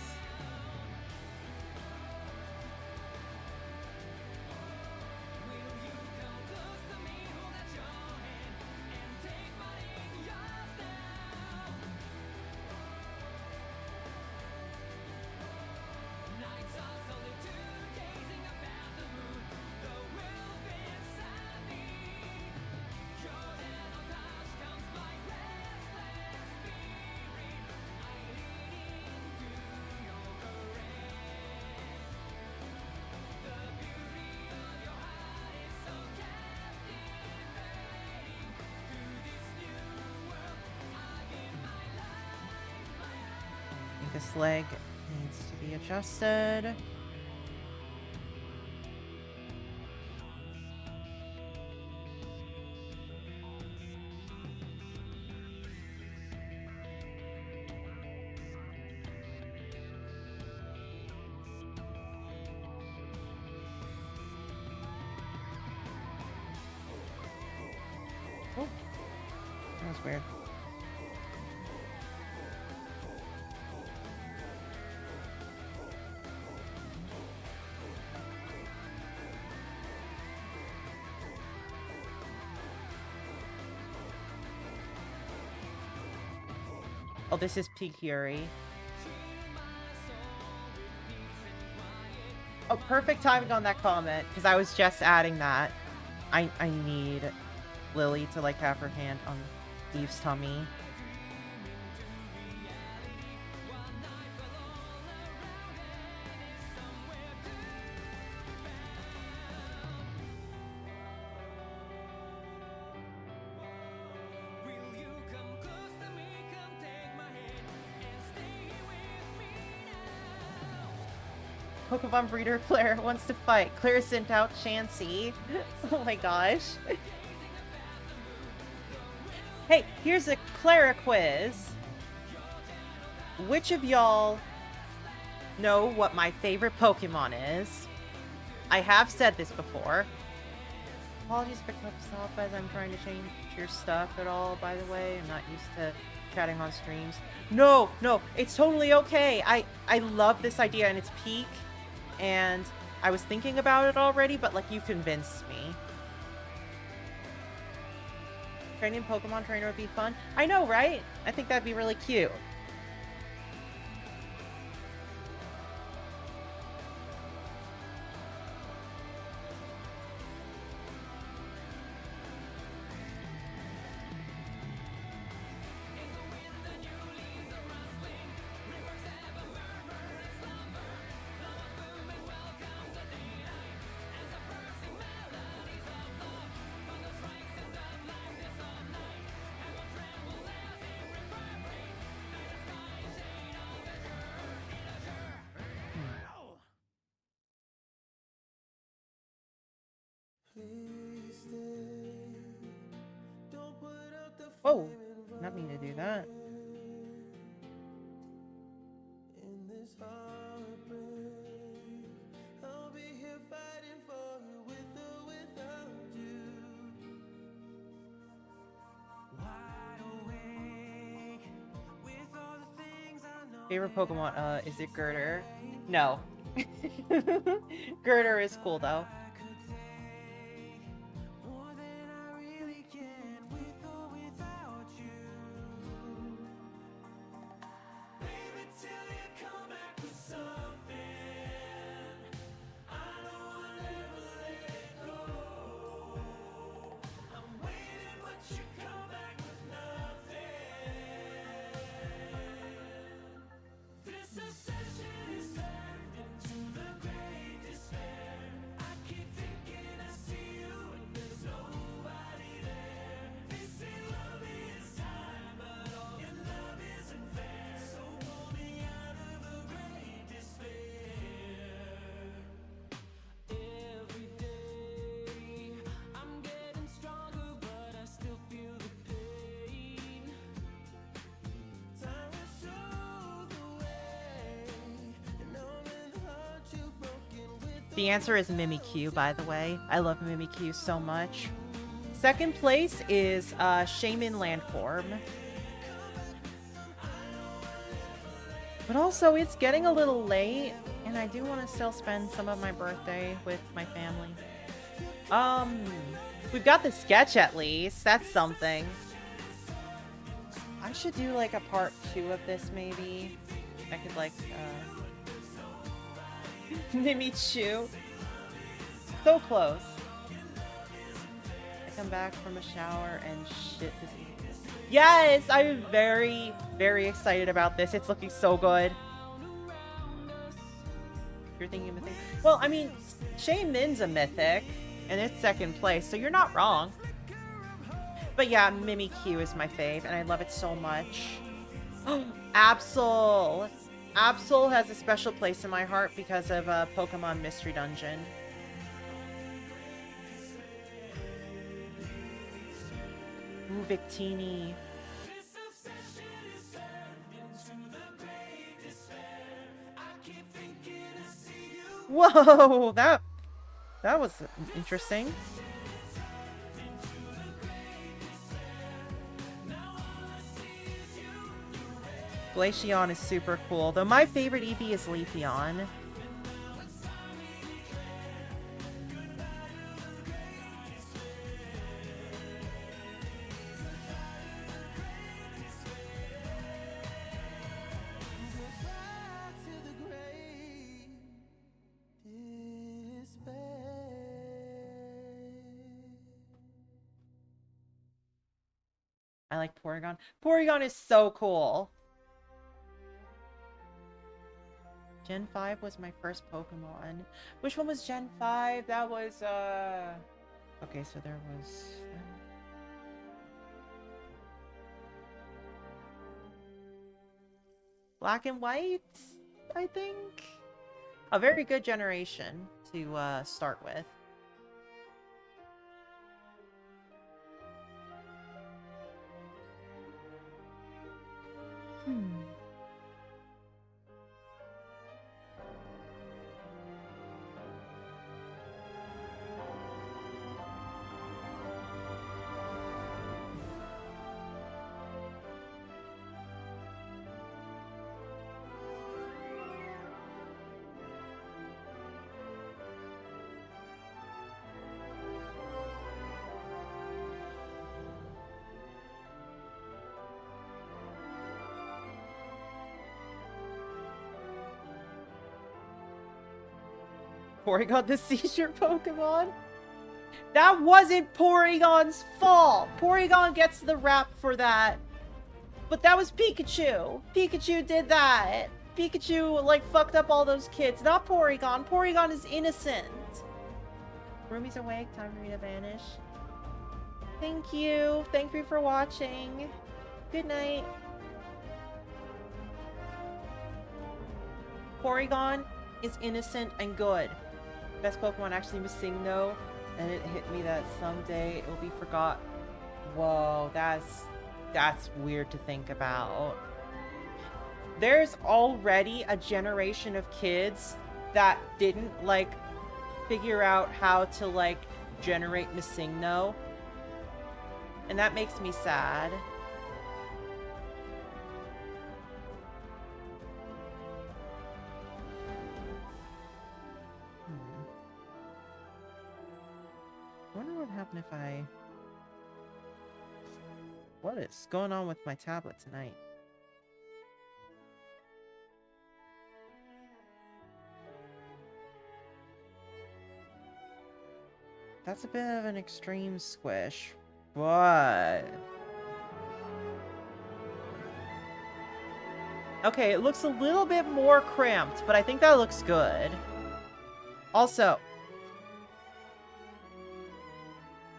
This leg needs to be adjusted. Oh, that was weird. Oh, this is peak Yuri. Oh, perfect timing on that comment, because I was just adding that. I need Lily to, like, have her hand on Eve's tummy. Pokemon breeder Claire wants to fight. Claire sent out Chansey. Oh my gosh. Hey, here's a Clara quiz. Which of y'all know what my favorite Pokemon is? I have said this before. Apologies for cuts off as I'm trying to change your stuff at all, by the way. I'm not used to chatting on streams. No, it's totally okay. I love this idea, and it's peak. And I was thinking about it already, but, like, you convinced me. Training Pokemon trainer would be fun. I know, right? I think that'd be really cute. Oh, not mean to do that. Favorite Pokemon? Is it Girder? No. Girder is cool though. The answer is Mimikyu, by the way. I love Mimikyu so much. Second place is Shaman Landform. But also, it's getting a little late, and I do want to still spend some of my birthday with my family. We've got the sketch at least. That's something. I should do like a part 2 of this, maybe. I could like, Mimikyu. So close. I come back from a shower and shit is eating. Yes! I'm very, very excited about this. It's looking so good. You're thinking of a thing? Well, I mean, Shaman's a mythic, and it's second place, so you're not wrong. But yeah, Mimikyu is my fave, and I love it so much. Absol! Absol has a special place in my heart because of Pokemon Mystery Dungeon. Ooh, Victini. Whoa, that was interesting. Glaceon is super cool, though my favorite EV is Leafeon. I like Porygon. Porygon is so cool. Gen 5 was my first Pokemon. Which one was Gen 5? That was, okay, so there was... Black and White, I think? A very good generation to, start with. Porygon the seizure Pokemon? That wasn't Porygon's fault! Porygon gets the rap for that. But that was Pikachu! Pikachu did that! Pikachu, like, fucked up all those kids. Not Porygon. Porygon is innocent. Ruby's awake. Time for me to vanish. Thank you. Thank you for watching. Good night. Porygon is innocent and good. Best Pokemon actually missing though, and it hit me that someday it will be forgot. Whoa, that's weird to think about. There's already a generation of kids that didn't like figure out how to like generate Missingno, and that makes me sad. I wonder what happened if I... What is going on with my tablet tonight? That's a bit of an extreme squish, but... Okay, it looks a little bit more cramped, but I think that looks good. Also,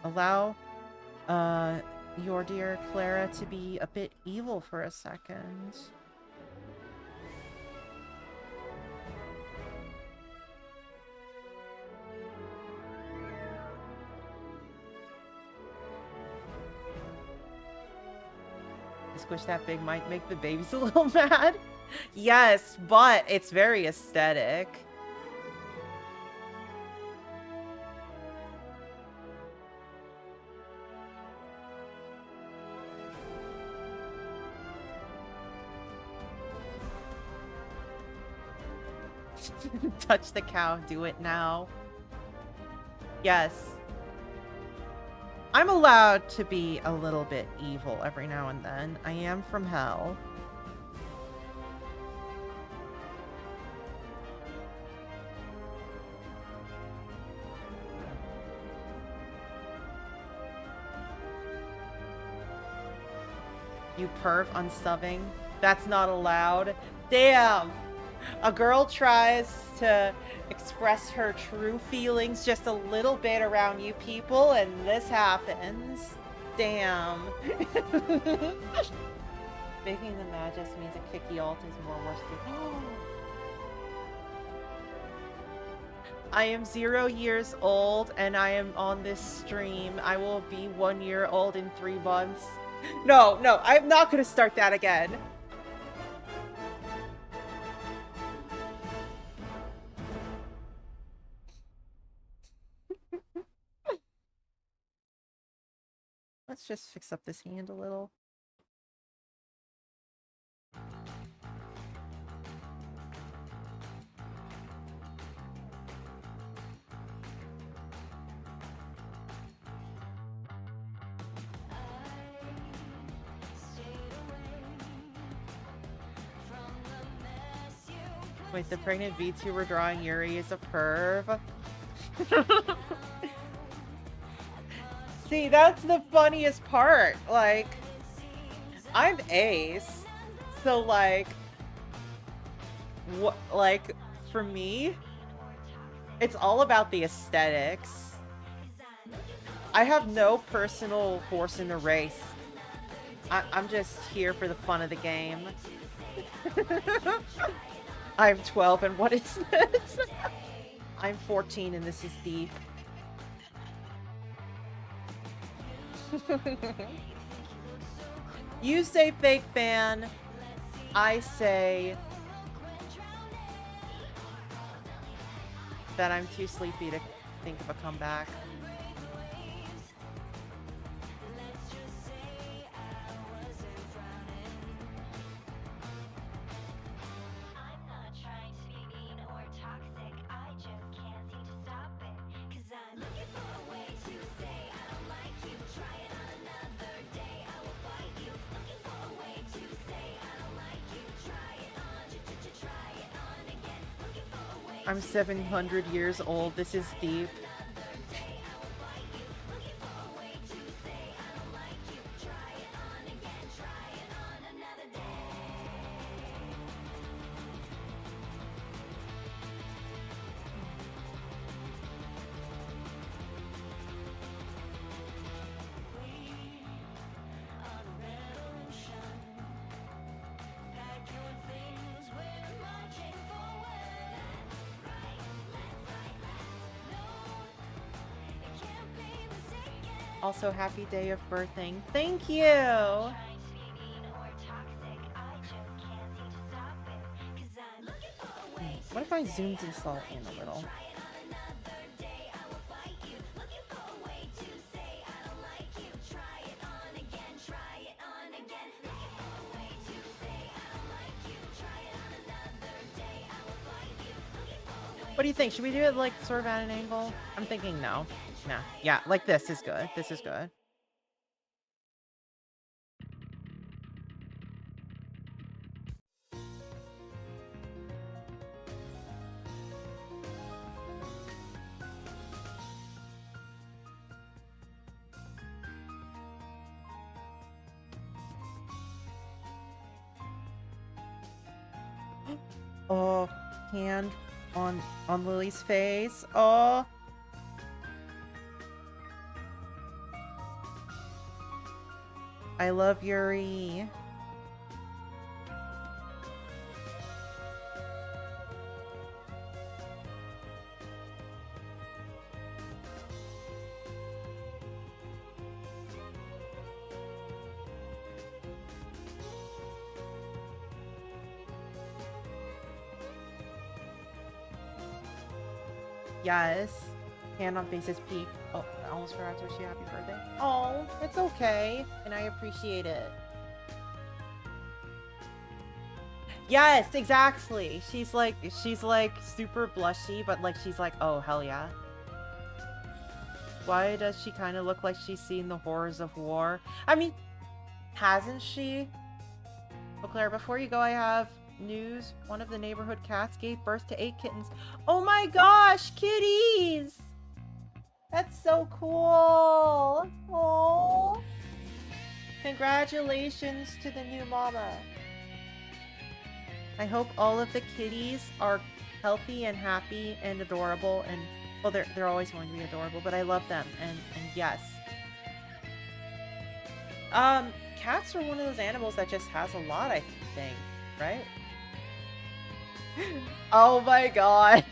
allow your dear Clara to be a bit evil for a second. The squish that big might make the babies a little mad. Yes, but it's very aesthetic. Touch the cow, do it now. Yes. I'm allowed to be a little bit evil every now and then. I am from hell. You perv unsubbing. That's not allowed. Damn! A girl tries to express her true feelings just a little bit around you people, and this happens. Damn. Making them mad just means a kicky alt is more worse than... I am 0 years old, and I am on this stream. I will be 1 year old in 3 months. No, I'm not gonna start that again. Let's just fix up this hand a little. Wait, the pregnant VTuber drawing Yuri is a perv? See, that's the funniest part. Like, I'm Ace, so like, what? Like, for me, it's all about the aesthetics. I have no personal horse in the race. I'm just here for the fun of the game. I'm 12, and what is this? I'm 14, and this is deep. You say fake fan. I say that I'm too sleepy to think of a comeback. I'm 700 years old. This is deep. Also, happy day of birthing. Thank you! What if I zoomed this all in a little? What do you think? Should we do it like sort of at an angle? I'm thinking no. Nah. Yeah, like this is good. This is good. Oh, hand on Lily's face. Oh. I love Yuri. Yes. Hand on face's peak. Oh, I almost forgot to wish you happy birthday. Oh, it's okay. And I appreciate it. Yes, exactly. She's like super blushy, but like she's like, oh, hell yeah. Why does she kind of look like she's seen the horrors of war? I mean, hasn't she? Oh, Claire, before you go, I have news. One of the neighborhood cats gave birth to 8 kittens. Oh my gosh, kitties! That's so cool! Oh, congratulations to the new mama. I hope all of the kitties are healthy and happy and adorable, and well, they're always going to be adorable, but I love them, and yes. Cats are one of those animals that just has a lot, I think, right? Oh my god.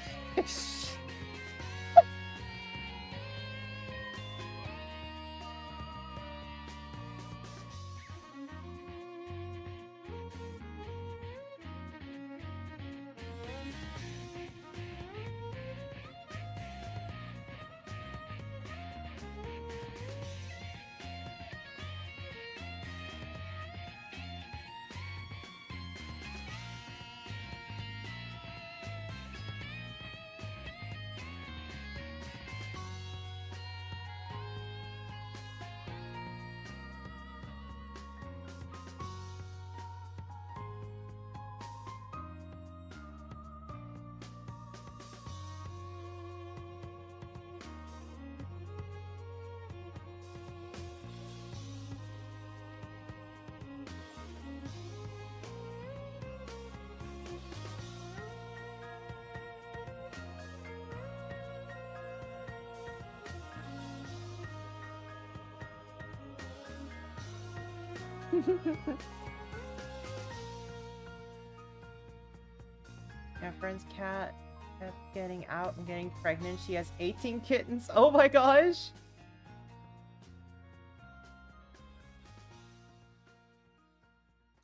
My friend's cat kept getting out and getting pregnant. She has 18 kittens. Oh my gosh.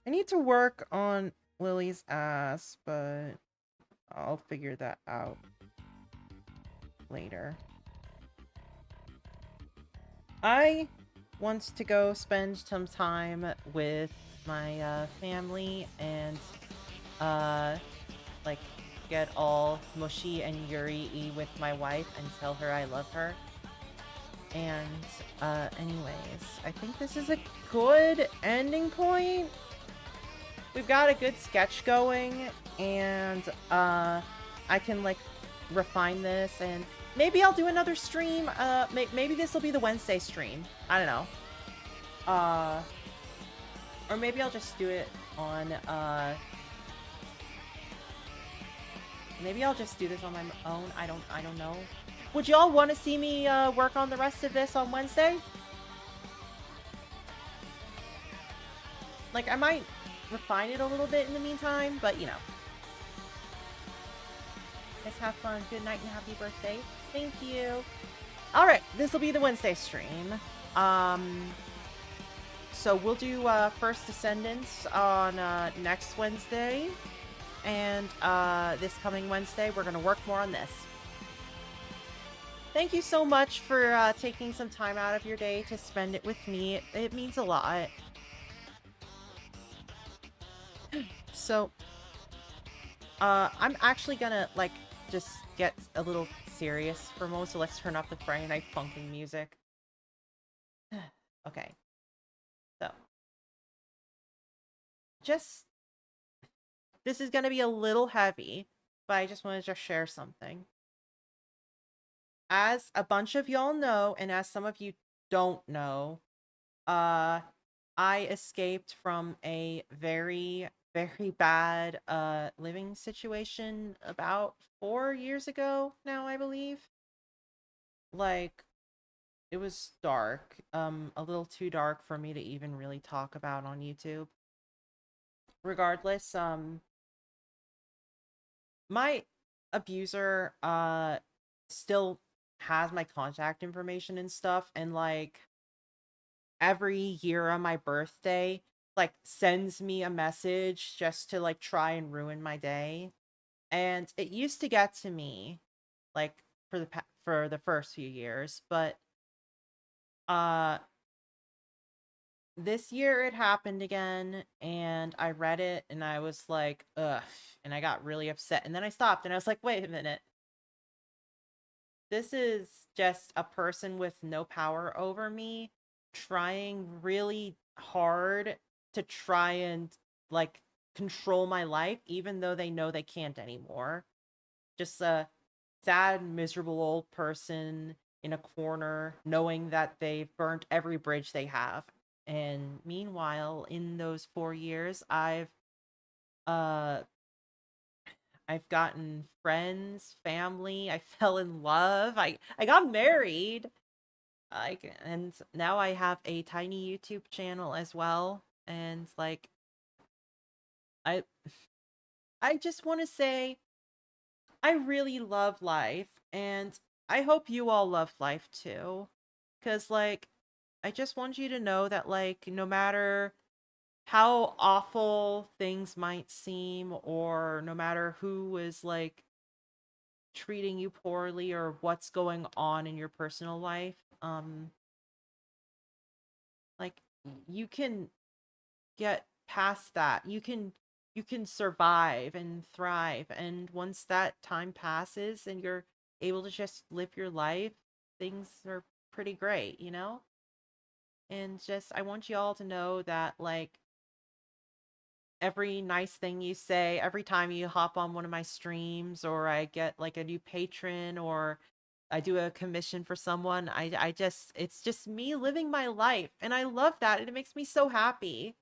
I need to work on Lily's ass, but I'll figure that out later. I want to go spend some time with my family and like get all mushy and yuri-y with my wife and tell her I love her. And anyways, I think this is a good ending point. We've got a good sketch going, and I can like refine this, and maybe I'll do another stream. Maybe this will be the Wednesday stream. I don't know. Or maybe I'll just do it on, maybe I'll just do this on my own. I don't know. Would y'all want to see me, work on the rest of this on Wednesday? Like, I might refine it a little bit in the meantime, but, you know. Guys, have fun. Good night and happy birthday. Thank you. Alright, this will be the Wednesday stream. So we'll do, First Descendants on, next Wednesday. And, this coming Wednesday, we're gonna work more on this. Thank you so much for, taking some time out of your day to spend it with me. It means a lot. So, I'm actually gonna, like, just get a little serious for a moment, so let's turn off the Friday Night Funkin' music. Okay. So. This is gonna be a little heavy, but I just wanted to share something. As a bunch of y'all know, and as some of you don't know, I escaped from a very, very bad, living situation about 4 years ago now, I believe. Like, it was dark, a little too dark for me to even really talk about on YouTube. Regardless, my abuser, still has my contact information and stuff, and, like, every year on my birthday, like, sends me a message just to, like, try and ruin my day. And it used to get to me, like, for the first few years, but uh this year it happened again, and I read it and I was like, ugh, and I got really upset, and then I stopped and I was like, wait a minute. This is just a person with no power over me trying really hard to try and, like, control my life, even though they know they can't anymore. Just a sad, miserable old person in a corner, knowing that they've burnt every bridge they have. And meanwhile, in those 4 years, uh I've gotten friends, family, I fell in love, I got married. And now I have a tiny YouTube channel as well. And, like, I I just want to say I really love life, and I hope you all love life too. Cuz, like, I just want you to know that, like, no matter how awful things might seem, or no matter who is, like, treating you poorly or what's going on in your personal life, like, you can get past that. You can survive and thrive, and once that time passes and you're able to just live your life, things are pretty great, you know? And just I want you all to know that, like, every nice thing you say, every time you hop on one of my streams, or I get, like, a new patron, or I do a commission for someone, I just it's just me living my life, and I love that, and it makes me so happy.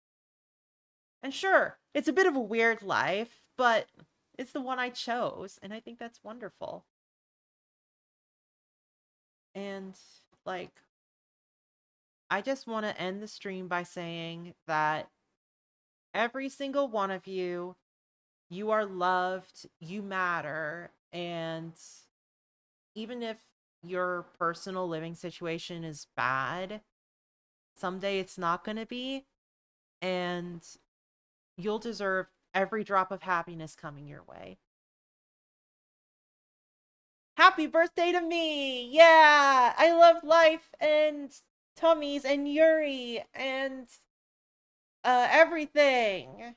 And sure, it's a bit of a weird life, but it's the one I chose, and I think that's wonderful. And, like, I just want to end the stream by saying that every single one of you, you are loved, you matter, and even if your personal living situation is bad, someday it's not going to be, and you'll deserve every drop of happiness coming your way. Happy birthday to me! Yeah! I love life and tummies and Yuri and everything.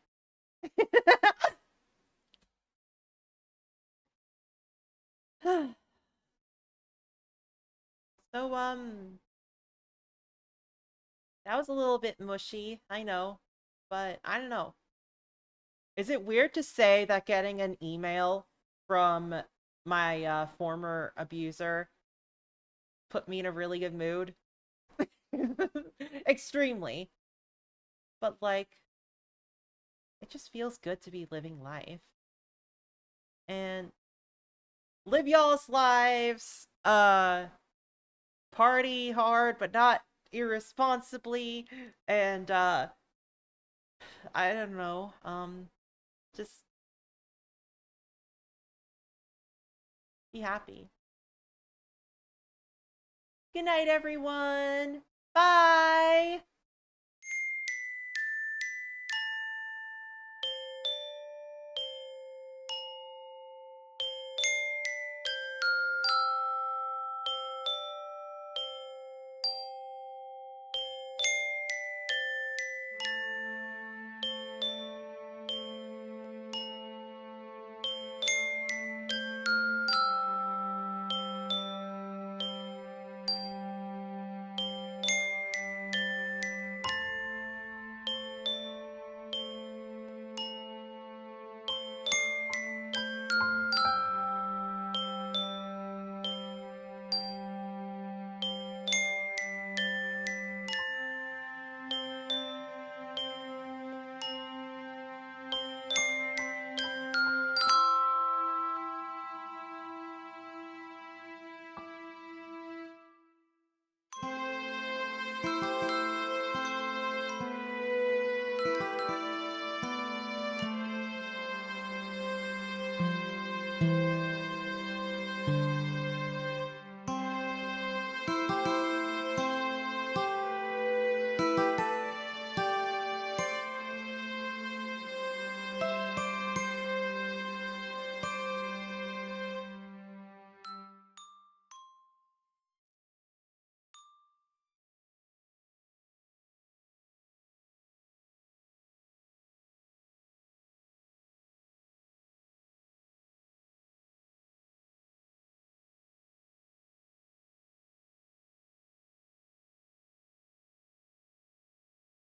So that was a little bit mushy, I know, but I don't know. Is it weird to say that getting an email from my former abuser put me in a really good mood. Extremely. But like, it just feels good to be living life. And live y'all's lives. Party hard, but not irresponsibly. And I don't know. Just be happy. Good night, everyone. Bye.